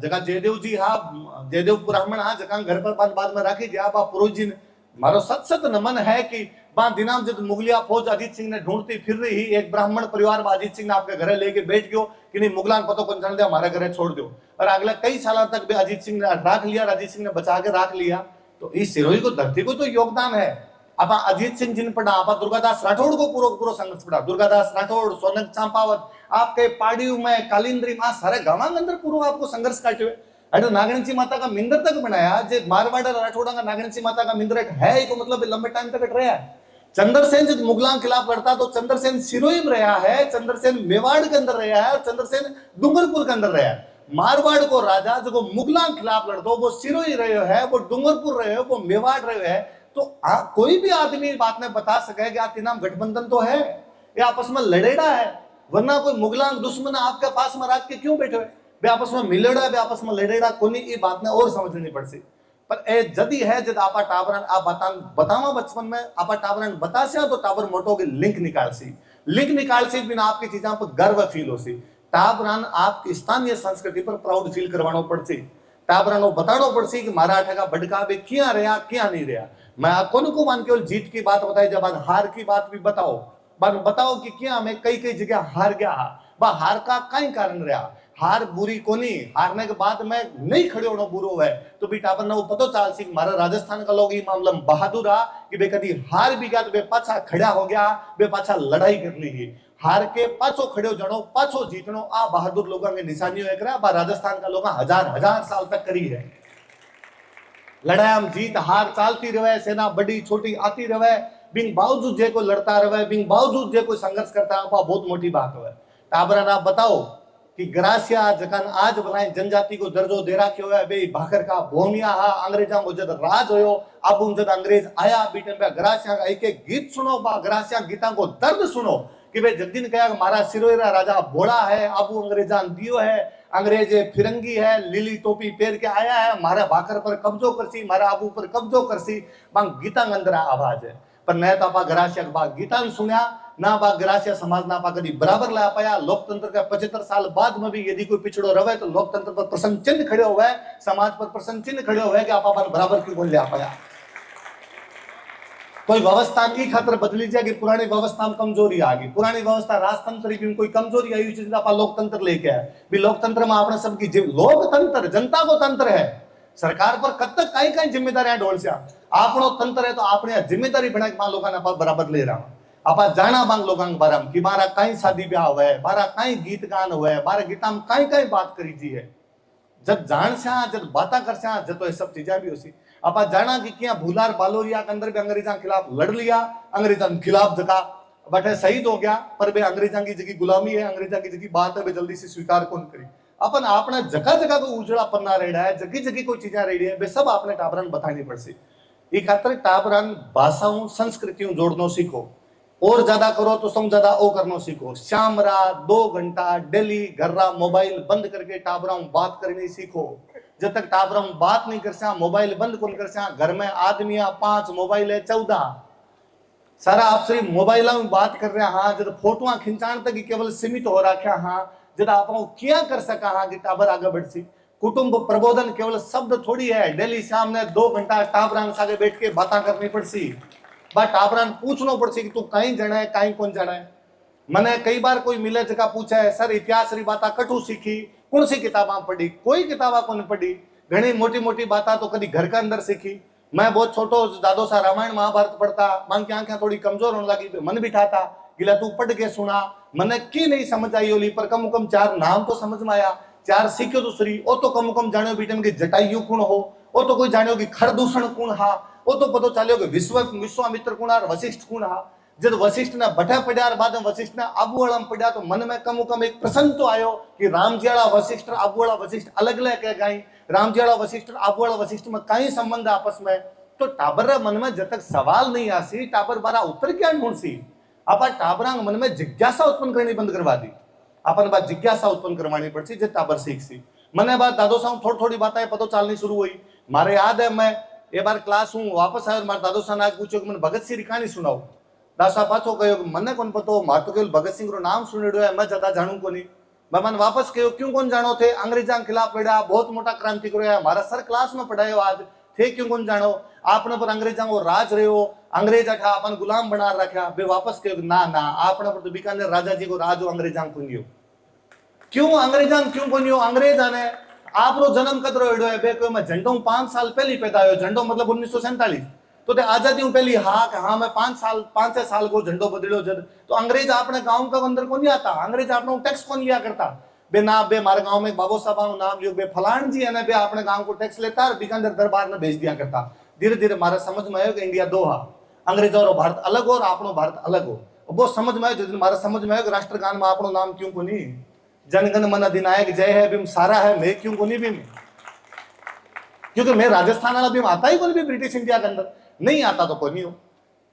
जगह जयदेव जी हाँ जयदेव ब्राह्मण हाँ जगह घर पर बाद में राखी दिया बा पुरोहित जी ने। मारो सत सत नमन है कि बा दिनाम जब मुगलिया फौज अजीत सिंह ने ढूंढती फिर रही, एक ब्राह्मण परिवार में अजीत सिंह ने आपके घरे लेके बैठ गयो कि नहीं मुगलान पतो कौन जान दिया हमारे घरे छोड़ दो। और अगले कई सालों तक भी अजीत सिंह ने राख लिया, अजीत सिंह ने बचा के राख लिया। तो इस सिरोही को धरती को तो योगदान है। अब अजीत सिंह जिन पढ़ा आप दुर्गादास राठौड़ को पूरा संघर्ष पढ़ा। दुर्गादास राठौड़, सोनक चांपावत, आपके पाड़ियों में कालिंद्री में सारे गांव अंदर पूरा आपको संघर्ष काटे हुए। अरे नागणसी माता का मिंदर तक बनाया, जे मारवाड़ राठौड़ा का नागणसी माता का मिंदर एक है ही, को मतलब लंबे टाइम तक रहा है। चंद्रसेन जब मुगलों के खिलाफ लड़ता तो चंद्रसेन सिरोही में रहा है, चंद्रसेन मेवाड़ के अंदर रहा है और चंद्रसेन डूंगरपुर के अंदर रहा है। मारवाड़ को राजा जो मुगलों के खिलाफ लड़तो वो सिरोही रहे है, वो डूंगरपुर रहे हो, वो मेवाड़ रहे है। तो कोई भी आदमी बात में बता सके कि आप नाम गठबंधन तो है, ये आपस में लड़ेड़ा है, वरना कोई मुगलां दुश्मन आपके पास में रख के क्यों बैठे हुए? वे आपस में मिलेड़ा, वे आपस में लड़ेड़ा कोनी, ये बात ने और समझनी पड़सी। पर ए जदी है जद आपा टाबरन आप बतावा बचपन में आपा टाबरन बतास्या तो टाबर मोटो की लिंक निकाल सी बिना आपकी चीजों पर गर्व फील हो सी। टाबरन आपकी स्थानीय संस्कृति पर प्राउड फील करवानो पड़सी। टाबरन को बतानो पड़सी कि मारा ठगा भड़का बे क्या रहा क्या नहीं रहा। मैं कोन को मान केवल जीत की बात बताई, जब हार की बात भी बताओ कि क्या हमें कई कई जगह हार गया, बा हार का कई कारण रहा। हार बुरी कोनी, हारने के बाद में नहीं खड़े होना बुरो है। तो भी टाबर ना वो पतो चाल सी मारा राजस्थान का लोग ये मामला में बहादुर आ कि बे कदी हार भी गया तो बे पाछा खड़ा हो गया, बे पाछा लड़ाई कर ली ही। हार के पाछो खड़े हो जानो, पाछो जीतनो, आ बहादुर लोगों के निशानियों एक रहा। बा राजस्थान का लोग हजार साल तक करी है। लड़ाई में जीत हार चालती रहे, सेना बड़ी छोटी आती रहे, बिन बावजूद जे को लड़ता रहे, बिन बावजूद जे को संघर्ष करता है, बहुत मोटी बात है। टाबरन आप बताओ कि ग्रासिया जखन आज बनाए जनजाति को दर्जो दे रखो है, बे भाकर का भोमिया हा अंग्रेजा को जद राज होयो, अब जद अंग्रेज आया बीटे पे ग्रासिया का एक एक गीत सुनो, बा ग्रासिया गीता को दर्द सुनो कि बे जगदीन कहा मारा सिरोरा राजा भोला है, अब अंग्रेजान दियो है, अंग्रेज फिरंगी है, लीली टोपी पहन के आया है, मारा भाकर पर कब्जो करसी, मारा आबू पर कब्जो करसी। बांग गीता अंदर आवाज है। पर न तो आप ग्रासिया बा गीता सुनिया ना, बा ग्रासिया समाज ना कभी बराबर ला पाया। लोकतंत्र का 75 साल बाद में भी यदि कोई पिछड़ो रहे तो लोकतंत्र पर प्रश्न चिन्ह खड़े हुए, समाज पर प्रश्न चिन्ह खड़े हुए कि आप बराबर क्यों बोल पाया। कोई व्यवस्था की खातर बदली जाएगी, पुरानी व्यवस्था में कमजोरी आ गई, पुरानी व्यवस्था राजतंत्र की कोई कमजोरी आई चीज आप लोकतंत्र लेके आए। भी लोकतंत्र में आपने सबकी लोकतंत्र जनता को तंत्र है, सरकार पर कब तक कई कई जिम्मेदारियां ढोल से आपनो तंत्र है तो आपने जिम्मेदारी बना के लोगों ने बराबर ले रहा हूं। आप जाना बांग लोगों के बारे में कि मारा कई शादी ब्याह हुआ है, मारा कई गीत गान हुआ है, मारा गीता में कई कई बात करी जी है। जब जान से जब बात कर से जब तो ये सब चीजें भी होती। आप जाना कि क्या भूलार बालोरिया के अंदर भी अंग्रेजा के खिलाफ लड़ लिया, अंग्रेजा के खिलाफ जगह बट शहीद हो गया, पर वे अंग्रेजा की जगह गुलामी है, अंग्रेजा की जगह बात है वे जल्दी से स्वीकार कौन करी। अपन आपने जगह जगह को उजड़ा पन्ना रेड़ा है, जगह जगह कोई चीजें रेड़ी है, वे सब आपने टाबरन बतानी पड़सी। ये खातर टाबरन भाषाओं संस्कृतियों जोड़ना सीखो, और ज्यादा करो तो सम ज्यादा ओ करना सीखो। शाम रात 2 घंटा डेली घर मोबाइल बंद करके टाबरा बात करनी सीखो। जब तक टाबरा बात नहीं कर मोबाइल बंद कौन कर, घर में आदमी 5 मोबाइल है 14 सारा आप सिर्फ मोबाइल में बात कर रहे। हाँ जब फोटो खिंचाण तक केवल सीमित हो रखा। हाँ जब आप क्या कर सका हाँ कि टाबर आगे बढ़ सी। कुटुंब प्रबोधन केवल शब्द थोड़ी है, डेली शाम ने 2 घंटा टाबरान सागे बैठ के बातें करनी पड़सी। बा टाबरान पूछना पड़सी कि तू कहीं जाना है कहीं कौन जाना है। मैंने कई बार कोई मिले जगह पूछा है सर इतिहास री बात कटू सीखी, कौन सी किताबा पढ़ी, कोई किताबा कौन पढ़ी। घनी मोटी मोटी बात तो कभी घर के अंदर सीखी, मैं बहुत छोटो दादो सा रामायण महाभारत पढ़ता, मन की आंखें थोड़ी कमजोर होने लगी, मन बिठा था गिला तू पढ़ के सुना, मैंने की नहीं समझ आई ओली, पर कम कम 4 नाम तो समझ में आया, 4 सीख्यो तो सरी। ओ तो कम कम जानो बीटन की जटायु कुण हो, ओ तो कोई जानो कि खरदूषण कुण हा, ओ तो पतो चाल्यो कि विश्वामित्र कुण और वशिष्ठ कुण हा। जब वशिष्ठ ने बठा पड़ा बाद में वशिष्ठ ने आबूवाड़ा में पड़ा, तो मन में कम एक प्रसन्न तो आयो कि रामजीवाड़ा वशिष्ठ आबूवाड़ा वशिष्ठ अलग अलग कह गई, रामजीवाड़ा वशिष्ठ आबूवाड़ा वशिष्ठ में कई संबंध आपस में। तो टाबर मन में जब तक सवाल नहीं आसी, टाबर बारा उत्तर क्या ढूंढसी। आप टाबरा मन में जिज्ञासा उत्पन्न करनी बंद करवा दी, अपन बात जिज्ञासा उत्पन्न करवानी पड़ती, जब टाबर सीखसी। मैंने बात दादो साहब थोड़ी थोड़ी बातें पतो चालनी शुरू हुई। मारे याद है, मैं एक बार क्लास हूँ वापस आया, मारे दादो साहब ने पूछो कि मैंने भगत सिंह की कहानी सुनाओ। दासा पाछो कहो मने कोन पतो, मार तो केवल भगत सिंह रो नाम सुनेड़ो है, मैं ज्यादा जानू कोनी। मैं मन वापस कहो क्यों कोन जानो थे, अंग्रेजा के खिलाफ लड़ा, बहुत मोटा क्रांति करो है, हमारा सर क्लास में पढ़ायो आज थे, क्यों कोन जानो, आपने पर अंग्रेजा को राज रहे हो, अंग्रेज अठा अपन गुलाम बना रखा। बे वापस कहो ना ना, आपने पर तो बीकानेर राजा जी को राज हो, अंग्रेजा को नहीं हो। क्यों अंग्रेजा क्यों कोनी हो, अंग्रेजा ने आप रो जन्म कद रो है। बे कोई मैं झंडो 5 साल पहले पैदा हो, झंडो मतलब 1947, तो ते आजादी पहली हाँ मैं 5 साल को झंडो बदलो जब, तो अंग्रेज अपने गांव का अंदर को नहीं आता, अंग्रेज अपना टैक्स कौन लिया करता। बे ना बे मारे गांव में बाबू साहब नाम लियो, बे फलान जी है ना, बे अपने गांव को टैक्स लेता और बीकानेर दरबार में भेज दिया करता। धीरे धीरे मारा समझ में आयो कि इंडिया दो हा, अंग्रेजों और भारत अलग हो और अपनो भारत अलग हो। वो समझ में आयो, जिस दिन मारा समझ में आयो कि राष्ट्रगान में अपनो नाम क्यों को नहीं, जनगण मन अधिनायक जय है भीम सारा है, मैं क्यों को नहीं भीम, क्योंकि मैं राजस्थान वाला भीम आता ही को नहीं, ब्रिटिश इंडिया के अंदर नहीं आता तो कोई नहीं हो।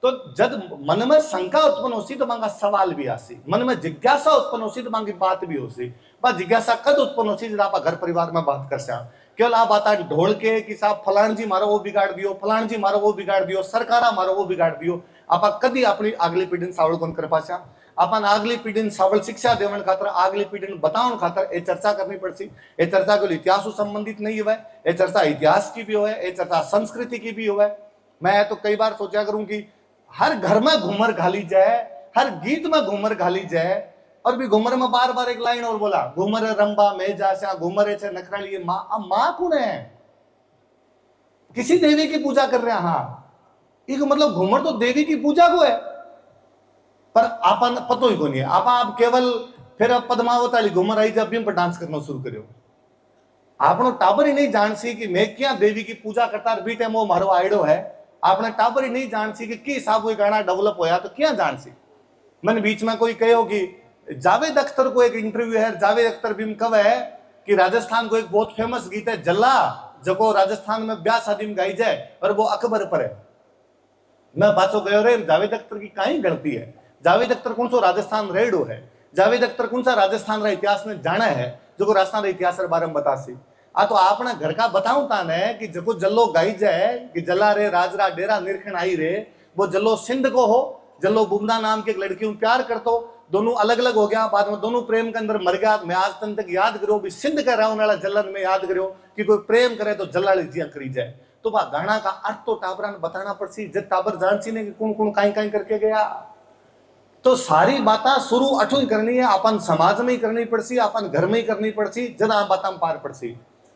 तो जब मन में शंका उत्पन्न होती तो मांगा सवाल भी आसी, मन में जिज्ञासा उत्पन्न होती तो मांगी बात भी होती। बस जिज्ञासा कद उत्पन्न होती जब आप घर परिवार में बात कर सा, केवल आप बात ढोल के कि साहब फलान जी मारो वो बिगाड़ दियो, फलान जी मारो वो बिगाड़ दियो, सरकारा मारो वो बिगाड़ दियो। आप कदी अपनी अगली पीढ़ी सावल कौन कर पासा, अपन अगली पीढ़ी सावल शिक्षा देवन खातर, अगली पीढ़ी बतावन खातर ये चर्चा करनी पड़ती। ये चर्चा केवल इतिहास से संबंधित नहीं हुआ, ये चर्चा इतिहास की भी हो, ये चर्चा संस्कृति की भी हो। मैं तो कई बार सोचा करूं कि हर घर में घूमर घाली जाए, हर गीत में घूमर घाली जाए, और भी घूमर में बार बार एक लाइन और बोला, घूमर रंबा में जासा घूमर छे नखराली। मां कौन है, किसी देवी की पूजा कर रहे हैं। हाँ एक मतलब घूमर तो देवी की पूजा को है, पर आपन पतो ही को नहीं है। आप केवल फिर पद्मावत घूमर आई जब भी पर डांस करना शुरू करो, आपनो टाबर ही नहीं जान सी कि मैं क्या देवी की पूजा करता बी टाइम वो मारो आइडो है। आपने टाबर ही नहीं जान सी कि हिसाब कोई गाना डेवलप होया तो क्या जान सी। मैंने बीच में कोई कहो कि जावेद अख्तर को एक इंटरव्यू है, जावेद अख्तर भी कब है कि राजस्थान को एक बहुत फेमस गीत है जल्ला, जो राजस्थान में ब्याह शादी में गाई जाए और वो अकबर पर है। मैं बातों कहो रे जावेद अख्तर की कहीं गलती है, जावेद अख्तर कौन सो राजस्थान रेडो है, जावेद अख्तर कौन सा राजस्थान का इतिहास में जाना है जो राजस्थान इतिहास के बारे में बता सी। तो आपने घर का बताऊं ताने कि जको जल्लो गाई जाए कि जला रे राजरा डेरा निरखण आई रे, वो जल्लो सिंध को हो, जल्लो बुमदा नाम की एक लड़की हूं प्यार करतो, दोनों अलग अलग हो गया, बाद में दोनों प्रेम के अंदर मर गया। मैं आज तक याद करो भी सिंध का रहने वाला जलन में याद करो कि कोई प्रेम करे तो जल्ला जिया करी जाए। तो वह गाना का अर्थ तो टाबरा ने बताना पड़सी, जब टाबर जान सी ने कि कौन कौन काई काई करके गया। तो सारी बातें शुरू अठू ही करनी है, अपन समाज में ही करनी पड़सी, अपन घर में ही करनी पड़सी, जदा बात पार पड़सी।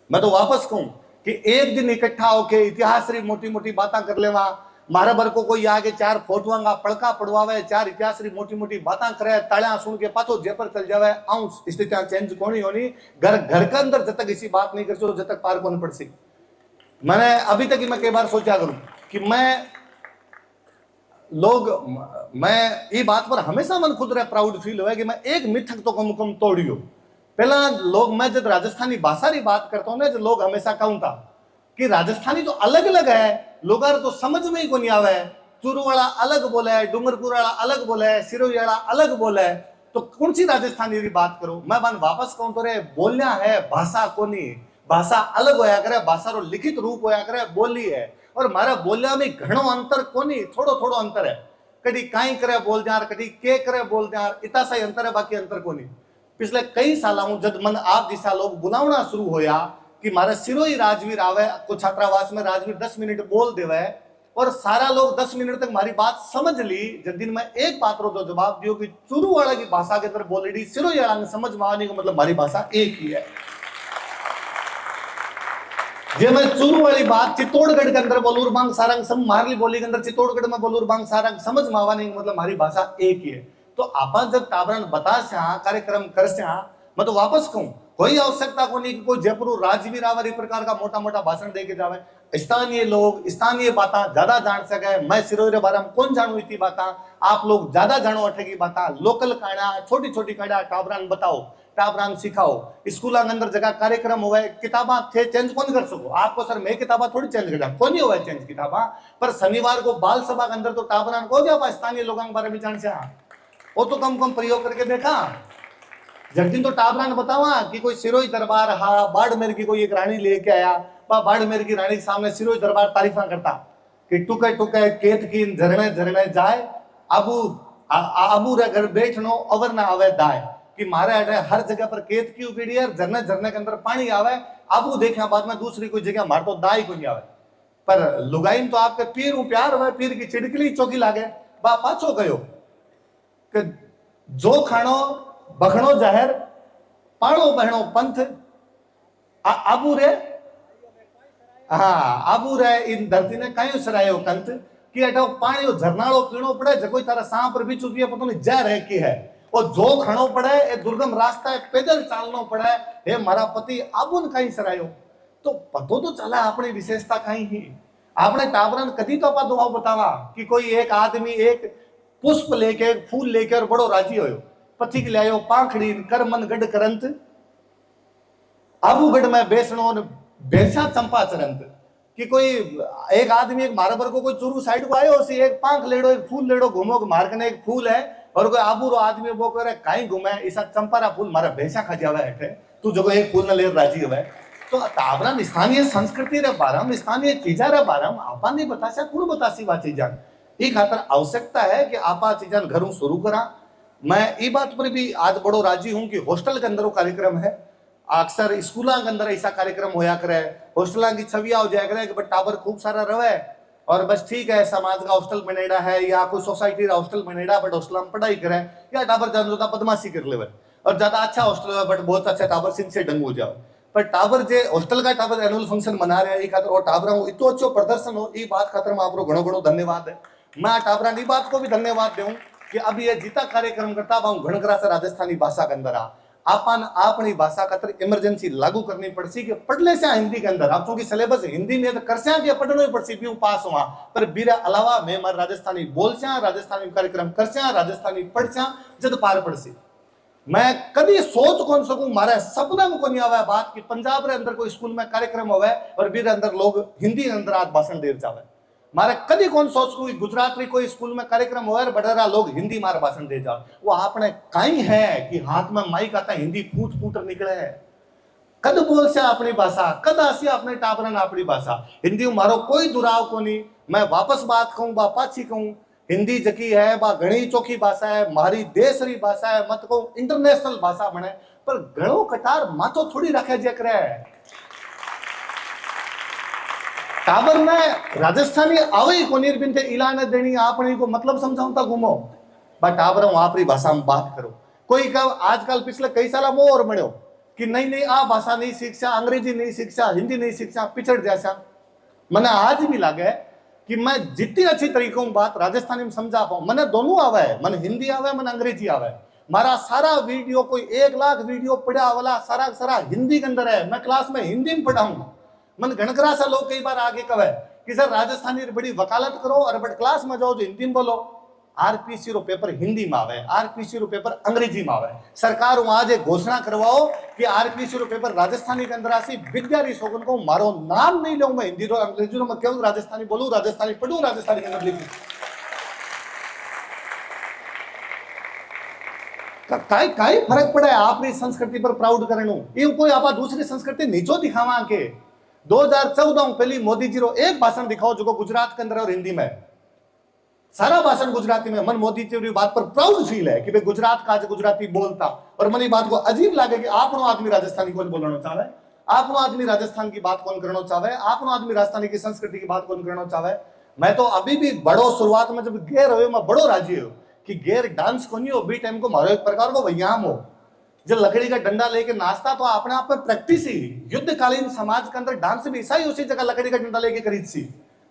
मैं तो वापस कहूं कि एक दिन इकट्ठा होके इतिहास री मोटी मोटी बातें कर लेवा, मारा बर को कोई आगे 4 फोटोआंगा पड़का पड़वावे, 4 इतिहास री मोटी मोटी बातें करे, तालियां सुन के पाछो जेपर चल जावे, आऊं स्थितियां चेंज कोनी होनी। घर के अंदर जब तक इसी बात नहीं कर सो जब तक पार कौन पड़सी। मैंने अभी तक मैं कई बार सोचा करूं कि मैं ये बात पर हमेशा मन खुद प्राउड फील हुआ कि मैं एक मिथक तो कम तोड़ियो। पहला लोग, मैं जब राजस्थानी भाषा की बात करता हूँ ना, जो लोग हमेशा कहूँ था कि राजस्थानी तो अलग अलग है, लोग तो समझ में ही को नहीं आवे। चूरू वाला अलग बोले है, डूंगरपुर वाला अलग बोले है, सिरोही वाला अलग बोले है, तो कौन सी राजस्थानी की बात करो। मैं बन वापस कहूँ तो रे बोलना है भाषा को नहीं, भाषा अलग होया करे, भाषा रो लिखित रूप होया करे, बोली है। और मारा बोलिया में घणो अंतर कोनी, थोड़ो थोड़ो अंतर है। कभी काई करे बोल जार, कभी के करे बोल जार, इतना सा अंतर है, बाकी अंतर कोनी। पिछले कई सालों जब मन आप दिशा लोग बुलावना शुरू होया कि मारे सिरोही राजवीर आवे को छात्रावास में, राजवीर 10 मिनट बोल देवे और सारा लोग 10 मिनट तक हमारी बात समझ ली। जब दिन में एक बात रो तो जवाब दियो कि चूरू वाला की भाषा के अंदर बोलेडी सिरोही वाला समझ में आने का मतलब हमारी भाषा एक ही है। जे मैं चूरू वाली बात चित्तौड़गढ़ के अंदर बोलूर बांग सारंग सम मारली बोली के अंदर चित्तौड़गढ़ में बोलूर बांग सारंग समझ मावा नहीं, मतलब हमारी भाषा एक ही है। तो आपन जब टाबरन बता कार्यक्रम कर मैं तो वापस कहूं कोई आवश्यकता को नहीं कि कोई जयपुर राजवीर आवर प्रकार का मोटा मोटा भाषण दे के जावे। स्थानीय लोग स्थानीय बातें ज्यादा जान सके। मैं सिरोही रे बारे में कौन जानू इतनी बातें, आप लोग ज्यादा जानो अठे की बातें। लोकल काड़ा छोटी छोटी काड़ा टाबरान बताओ, टाबरान सिखाओ। स्कूल के अंदर जगह कार्यक्रम हुए, किताबा थे चेंज कौन कर सको आपको सर, मैं किताबा थोड़ी चेंज कर कौन नहीं हुआ चेंज किताबा। पर शनिवार को बाल सभा के अंदर तो टाबरान को गया स्थानीय लोगों के बारे में जान से वो तो कम कम प्रयोग करके देखा। जगदिन तो टाबरान बतावा कि कोई सिरोही दरबार बाड़मेर की कोई एक रानी लेके आया, बाड़मेर की रानी के सामने सिरोही दरबार तारीफा करता कि टुके टुके केत की झरने झरने जाए, अबू रे घर बैठनो अवर ना आवे दाए। कि मारे अटे हर जगह पर केत की उगड़ी है, झरने झरने के अंदर पानी आवे, अबू देखा बाद में दूसरी कोई जगह मार तो दाई को नहीं आवे। पर लुगाइन तो आपके पीर प्यार हुए, पीर की चिड़कली चौकी लागे। बा पाछो गयो कि जो खानो बखणो जाहिर पाणो बहणो पंथ आबू रे आबू रे इन धरती ने कई सरायो कंत कि अटो पानी झरनाड़ो पीणो पड़े जको तारा सांप भी चुकी है पता नहीं जा रहे की है। और जो खणो पड़े ए दुर्गम रास्ता है पैदल चालनो पड़े, हे मारा पति आबुन कई सरायो। तो पतो तो चला अपनी विशेषता कई ही। आपने टाबरन कदी तो अपा दुआओ बतावा कि कोई एक आदमी एक पुष्प लेके फूल लेकर बड़ो राजी होयो, पथिक ले आयो पाखड़ी कर मन गढ़ करंत आबूगढ़ में बेसनो बेसा चंपा चरंत। कि कोई एक आदमी एक मारबर को कोई चूरू साइड को आयो सी एक पांख लेड़ो एक फूल लेड़ो घूमो मार्ग ने एक फूल है और कोई आबू रो आदमी वो करे कहीं घूमे ऐसा चंपारा फूल मारा भैंसा खा जावे है तू जो एक फूल न ले राजी हुए। तो ताबरन स्थानीय संस्कृति रे बारम स्थानीय चीजा रे बारम आपा नहीं बतासा कुण बतासी वा चीजा ई खातर आवश्यकता है कि आपा चीजा घरों शुरू करा। मैं ई बात पर भी आज बड़ो राजी हूं कि हॉस्टल के अंदर कार्यक्रम है, अक्सर स्कूल के अंदर ऐसा कार्यक्रम होया करे, हॉस्टल की छवि हो जाया करे कि टाबर खूब सारा रहे और बस ठीक है समाज का हॉस्टल बनेड़ा है या कोई सोसाइटी का हॉस्टल बनेड़ा बट हॉस्टल में पढ़ाई करे या टाबर जान जोता बदमाशी कर ले और ज्यादा अच्छा हॉस्टल है बट बहुत अच्छा टाबर सिंह से डंग हो जाओ। पर टाबर जे हॉस्टल का टाबर एनुअल फंक्शन मना रहे हैं खातर और टाबरा इतो अच्छो प्रदर्शन हो ई बात खातर मैं आपको घणो घणो धन्यवाद है। मैं टाबरा की बात को भी धन्यवाद दूं कि अब ये जीता कार्यक्रम करता घणकरा से राजस्थानी भाषा के अंदर आपन अपनी भाषा खातर इमरजेंसी लागू करनी पड़सी कि पढ़ले से हिंदी के अंदर आप क्योंकि सिलेबस हिंदी में तो करसा के पढ़नो ही पड़सी पीऊ पास हुआ पर बीरा अलावा मैं मार राजस्थानी बोलसा राजस्थानी कार्यक्रम करसा राजस्थानी पढ़सा जद पार पड़सी। मैं कभी सोच कौन सकूं मारे सपना में कोनी आवे बात कि पंजाब रे अंदर कोई स्कूल में कार्यक्रम होवे और बीरे अंदर लोग हिंदी के अंदर आज भाषण देर जावे। मारे कभी कौन सोच को गुजरात में कोई स्कूल में कार्यक्रम हो बड़ेरा लोग हिंदी मार भाषण दे जाओ। वो आपने कहीं है कि हाथ में माइक आता हिंदी फूट फूट निकले है। कद बोल से अपनी भाषा कद आसी अपने टाबरन अपनी भाषा हिंदी मारो कोई दुराव को नहीं। मैं वापस बात कहूं बा पाछी कहूं हिंदी जकी है बा घणी चोखी भाषा है मारी देश री भाषा है मत कहूं इंटरनेशनल भाषा बने पर घणो कटार माथो थोड़ी रखे जे करे। टाबर में राजस्थानी आवे कोनी बिनते इलान देनी आपने को मतलब समझाऊंता घूमो बट टाबर आपरी भाषा में बात करो। कोई का आजकल पिछले कई साल मोह और बनो कि नहीं आ भाषा नहीं शिक्षा अंग्रेजी नहीं शिक्षा हिंदी नहीं शिक्षा पिछड़ जैसा। मने आज भी लगे कि मैं जितनी अच्छी तरीकों बात राजस्थानी में समझा पाऊं। मैंने दोनों आवे मन हिंदी आवे मन अंग्रेजी आवे। मारा सारा वीडियो कोई 1 लाख वीडियो पढ़ा वाला सारा सारा हिंदी के अंदर है। मैं क्लास में हिंदी में पढ़ाऊंगा। मन घणकरा सा लोग कई बार आगे कहे कि सर राजस्थानी बड़ी वकालत करो और बट क्लास में जाओ तो हिंदी में बोलो। आरपीसी रो पेपर हिंदी में आवे, आरपीसी रो पेपर अंग्रेजी में आवे। सरकार आज एक घोषणा करवाओ कि आरपीसी रो पेपर राजस्थानी के अंदर आसी विद्यारी सोगन को मारो नाम नहीं लूं मैं हिंदी रो अंग्रेजी रो मैं केवल राजस्थानी बोलूं राजस्थानी पढ़ूं राजस्थानी के अंदर लिखूं। काई फर्क पड़ा है अपनी संस्कृति पर प्राउड करनो ये कोई आपा दूसरी संस्कृति नीचो दिखावा के। 2014 पहली मोदी जी रो एक भाषण दिखाओ जो गुजरात के अंदर और हिंदी में सारा भाषण गुजराती में। मन मोदी जी बात पर प्राउड फील है कि भाई गुजरात का आज गुजराती बोलता और मन बात को अजीब लगे कि आपनो आदमी राजस्थानी कौन बोलना चाहे, आपनो आदमी राजस्थान की बात कौन करना चाहे, आपनो आदमी राजस्थानी की संस्कृति की बात कौन करना चाहे। मैं तो अभी भी बड़ो शुरुआत में जब गेर हो मैं बड़ो राजी हो कि गेर डांस को नहीं हो बी टाइम को मारो एक प्रकार को व्यायाम हो। जो लकड़ी का डंडा लेके नाचता तो अपने आप में प्रैक्टिस ही युद्धकालीन समाज के अंदर डांस भी ईसाई उसी जगह लकड़ी का डंडा लेके खरीद सी।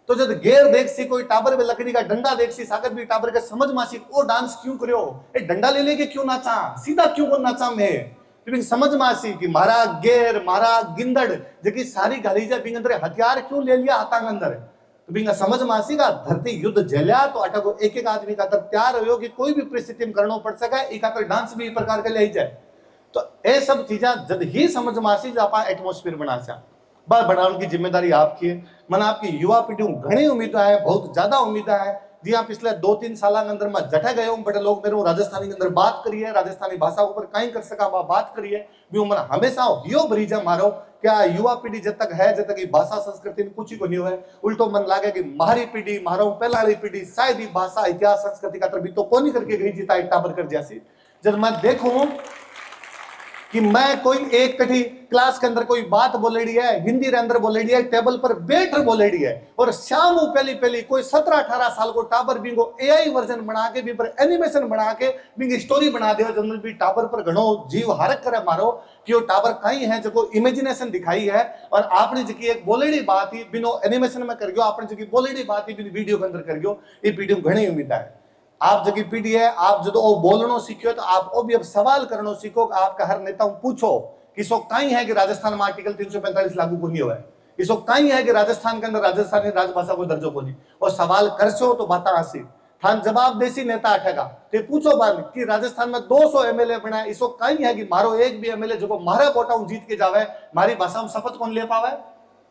तो जब गेर देख सी कोई टाबर में लकड़ी का डंडा देख सी सागर भी टाबर के समझ मासी वो डांस क्यों करियो, ये डंडा ले लेके क्यों नाचा, सीधा क्यों को नाचा मैं समझ मासी कि मारा गेर मारा गिंदड़ जबकि सारी गालीजा बिंग अंदर हथियार क्यों ले लिया हाथा के अंदर। तो बिंग समझ मासी का धरती युद्ध झेलिया तो अटको एक एक आदमी का तैयार हो कि कोई भी परिस्थिति में करना पड़ सके एक डांस भी प्रकार के ले जाए। तो ये सब चीजा जब ही समझ मासी जब आप एटमोस्फेयर बना सा बात बढ़ाने की जिम्मेदारी आपकी है। मन आपकी युवा पीढ़ी घनी उम्मीद है, बहुत ज्यादा उम्मीद है जी। हाँ पिछले 2-3 साल के अंदर मैं जठे गए हूँ बड़े लोग मेरे राजस्थानी के अंदर बात करिए, राजस्थानी भाषा ऊपर कहीं कर सका बात करिए भी मन हमेशा यो भरीजा मारो क्या युवा पीढ़ी जब तक है जब तक भाषा संस्कृति में कुछ ही को नहीं हुआ। उल्टो मन लागे कि मारी पीढ़ी मारो पहला वाली पीढ़ी शायद ही भाषा इतिहास संस्कृति का तरफ तो कौन करके गई जीता टाबर कर जैसी। जब मैं देखूं कि मैं कोई एक कठी क्लास के अंदर कोई बात बोलेड़ी है हिंदी के अंदर बोलेड़ी है टेबल पर बैठ बोलेड़ी है और शाम पहली कोई 17-18 साल को टाबर बिंगो एआई वर्जन बना के भी पर एनिमेशन बना के बिंग स्टोरी बना दे जब भी टाबर पर घणो जीव हारक करे मारो कि वो टाबर कहीं है जो इमेजिनेशन दिखाई है और आपने जी एक बोलेड़ी बात ही बिनो एनिमेशन में कर गयो आपने जी बोलेड़ी बात ही बिन वीडियो के अंदर कर गयो। ये पीढ़ी घणी उम्मीद है आप जगह पीढ़ी है आप जो बोलनो सीखो तो आप भी अब सवाल करनो सीखो। आपका हर नेता पूछो कि सो कहीं है कि राजस्थान में आर्टिकल 345 लागू को नहीं हुआ है, इसो कहीं है कि राजस्थान के अंदर राजस्थानी राजभाषा को दर्जो को नहीं और सवाल करसो तो बात आसी थान जवाब देसी नेता अठेगा ते पूछो बात कि राजस्थान में 200 एमएलए बना इसो कहीं है कि मारो एक भी एमएलए जो मारा बोटा जीत के जावे मारी भाषा में शपथ कौन ले पावे।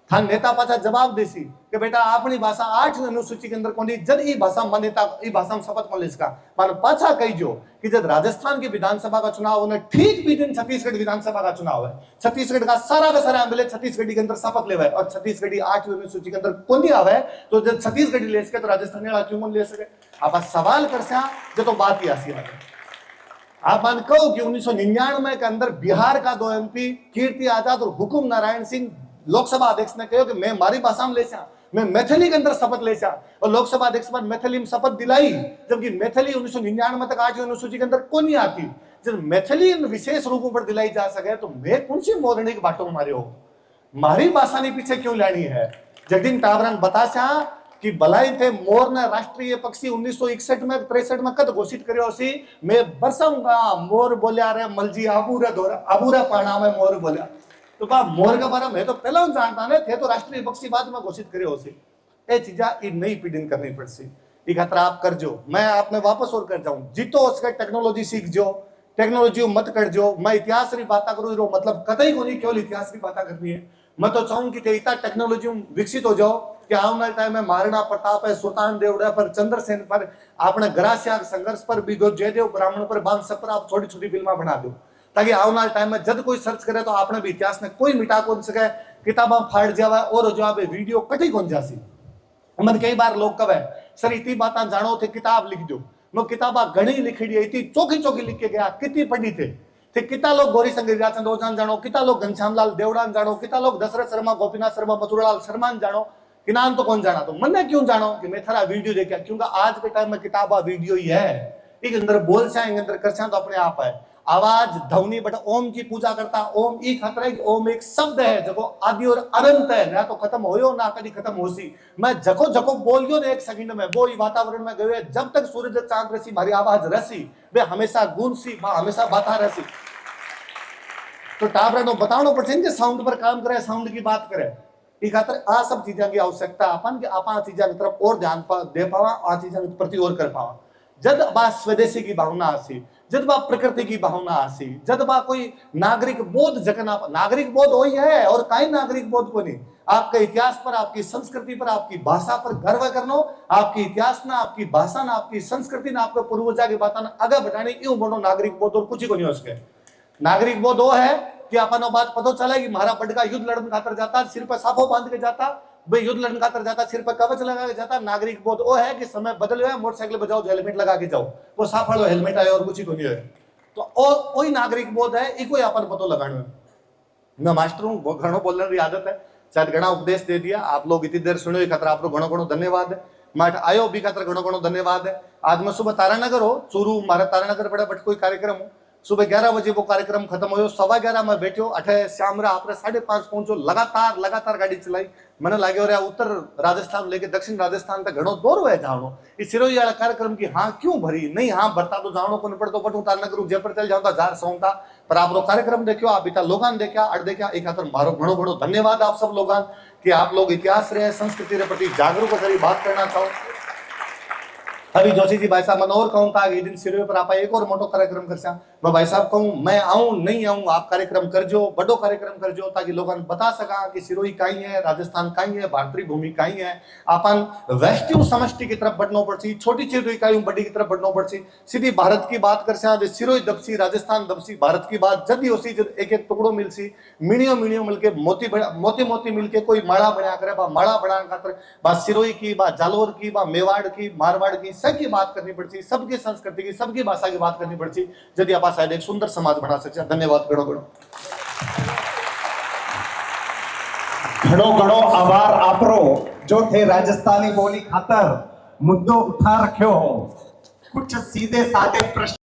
थान नेता पाछा जवाब देसी कि बेटा अपनी भाषा 8 अनुसूची के अंदर कोनी जब ई भाषा में नेता ई भाषा में शपथ कौन लेसका मान पाछा कही जो कि जब राजस्थान की विधानसभा का चुनाव होने ठीक भी दिन छत्तीसगढ़ विधानसभा का चुनाव है छत्तीसगढ़ का सारा एमएलए छत्तीसगढ़ी के अंदर शपथ लेवे और छत्तीसगढ़ी 8 अनुसूची के अंदर कोनी आवे तो जब छत्तीसगढ़ी ले सके तो राजस्थानी वाला क्यों ले सके। आप सवाल कर जो तो बात ही आसी है। आप मान कहो कि 1999 के अंदर बिहार का 2 एमपी कीर्ति आजाद और हुकुम नारायण सिंह लोकसभा अध्यक्ष ने कहा कि मैं मारी भाषा में ले मैं मैथिली के अंदर शपथ ले और लोकसभा अध्यक्ष पर मैथिली में शपथ दिलाई जबकि मैथिली 1999 तक 8वीं अनुसूची के अंदर को नहीं आती। जब मैथिली विशेष रूपों पर दिलाई जा सके तो मैं कौन सी मोरनी के बाटों में मारे हो मारी भाषा ने पीछे क्यों लानी है। जगदीन टाबरन बताशा कि भलाई थे मोर ने राष्ट्रीय पक्षी 1961 में 63 में कद घोषित करियो सी मैं बरसाऊंगा मोर बोलिया रे मलजी आबूरा पाना में मोर बोलिया तो बा मोर के बारे में तो पहला जानता ने थे तो राष्ट्रीय पक्षी बाद में घोषित करे हो सी। ए चीजा इ नई पीढ़ी करनी पड़सी ई खतरा आप कर जो मैं आपने वापस और कर जाऊं जितो उसका टेक्नोलॉजी सीख जो टेक्नोलॉजी मत कर जो मैं इतिहास की बात करूं रो मतलब कतई को नहीं केवल इतिहास की बात करनी है। मैं तो चाहूं कि इतना टेक्नोलॉजी विकसित हो जाओ कि आने वाले टाइम में महाराणा प्रताप है सुल्तान देवड़ा पर चंद्रसेन पर अपने गरासिया संघर्ष पर भी जयदेव ब्राह्मण पर बांध सब पर आप छोटी छोटी फिल्में बना दो ताकि आने वाले टाइम में जब कोई सर्च करे तो आपने भी इतिहास में कोई मिटा कौन सके किताबा फाड़ जावा और जवाब वीडियो कटी कौन जासी। मन कई बार लोग कहे सर इतनी बात जानो थे किताब लिख दो मैं किताबा घनी लिखी इतनी चौकी चौकी लिख के गया कितनी पढ़ी थे कितना लोग गौरी शंकर चंद्रोजान जानो कितना लोग घनश्याम लाल देवड़ान जानो कितना लोग दशरथ शर्मा गोपीनाथ शर्मा मथुरालाल शर्मा जानो कि नाम तो कौन जाना तो मन क्यों जानो कि मैं थारा वीडियो देखा क्योंकि आज के टाइम में किताबा वीडियो ही है एक अंदर बोल सा अंदर कर तो अपने आप है आवाज ध्वनि बट ओम की पूजा करता ओम ई खतरा ओम एक शब्द है जो आदि और अनंत है ना तो खत्म होयो ना कभी खत्म होसी। मैं जको जको बोलियो ने एक सेकंड में वो वातावरण में गए जब तक सूरज चांद रसी मारी आवाज रसी वे हमेशा गूंजसी हमेशा बाता रसी। तो टाबरा नो बतानो पड़े कि साउंड पर काम करे साउंड की बात करे ई खातर आ सब चीजा की आवश्यकता अपन कि आप चीजा की तरफ और ध्यान दे पावा आ चीजा की प्रति और कर पावा। जद बा स्वदेशी की भावना आसी जद बा प्रकृति की भावना आसी जद बा कोई नागरिक बोध जगना नागरिक बोध वही है और कई नागरिक बोध को नहीं आपके इतिहास पर आपकी संस्कृति पर आपकी भाषा पर गर्व करनो आपकी इतिहास ना आपकी भाषा ना आपकी संस्कृति ना आपके पूर्वजा की बात आगे बढ़ाने यूं बनो नागरिक बोध और कुछ ही को नहीं हो सके। नागरिक बोध वो है कि अपन बात पता चला कि हमारा बड़का युद्ध लड़ने खातर जाता सिर पर साफो बांध के जाता भाई युद्ध लड़ने खातर जाता सिर पर कवच लगा के जाता। नागरिक बोध वो है कि समय बदल गया मोटरसाइकिल बजाओ हेलमेट लगा के जाओ वो साफा हेलमेट आए और कुछ ही को नहीं है तो वही नागरिक बोध है इको अपन पतो लगाना है। मैं मास्टर हूँ घणो बोलने की आदत है शायद घना उपदेश दे दिया आप लोग इतनी देर सुनो खातर आप लोग घणो घणो धन्यवाद है। मैं आयो भी खातर घणो घणो धन्यवाद है। आज मैं सुबह तारानगर हो चूरू मारा तारानगर पड़ा बट कोई कार्यक्रम हो सुबह 11 बजे वो कार्यक्रम खत्म हो, 11:15 में बैठो अठे श्यामरा आपने 5:30 पहुंचो, लगातार गाड़ी चलाई। मैंने लगे और उत्तर राजस्थान लेके दक्षिण राजस्थान तक घणो दौर है जानो। इस सिरोही वाला कार्यक्रम की हाँ क्यों भरी नहीं, हाँ भरता तो जानो को पड़तो बटू तार नगरू जयपुर चल जाता जार सौता, पर आप कार्यक्रम देखो, आप इतना लोगान देखा अड़ देखा, एक खातर मारो घणो बड़ो धन्यवाद आप सब लोगान कि आप लोग इतिहास रहे संस्कृति के प्रति जागरूक करी बात करना चाहो। अभी जोशी जी भाई साहब मैं और कहूँ था दिन सिरोही पर आप एक और मोटो कार्यक्रम कर मैं भाई साहब कहूँ मैं आऊँ नहीं आऊँ आप कार्यक्रम करजो, बड़ो कार्यक्रम करजो ताकि लोगों बता सका कि सिरोही कहीं है, राजस्थान कहीं है, भारतीय भूमि कहीं है। अपन वैष्णव समष्टि की तरफ बढ़ना पड़सी, छोटी छोटी इकाइयों बड़ी की तरफ बढ़ना पड़सी। सीधी भारत की बात कर सिरोही दबसी, राजस्थान दबसी, भारत की बात जदी होसी जब एक एक टुकड़ो मिलसी, मिणियो मिलके मोती मिलके कोई माड़ा बना करे, माड़ा बना खातर बात सिरोही की, बात जालोर की, बात मेवाड़ की, मारवाड़ की, सबकी बात करनी पड़ती, सबकी संस्कृति की, सबकी भाषा की बात करनी पड़ती, यदि आप शायद एक सुंदर समाज बना सकते। धन्यवाद घणो घणो घणो घणो आभार आपरो जो थे राजस्थानी बोली खातर मुद्दो उठा रखियो हो। कुछ सीधे साधे प्रश्न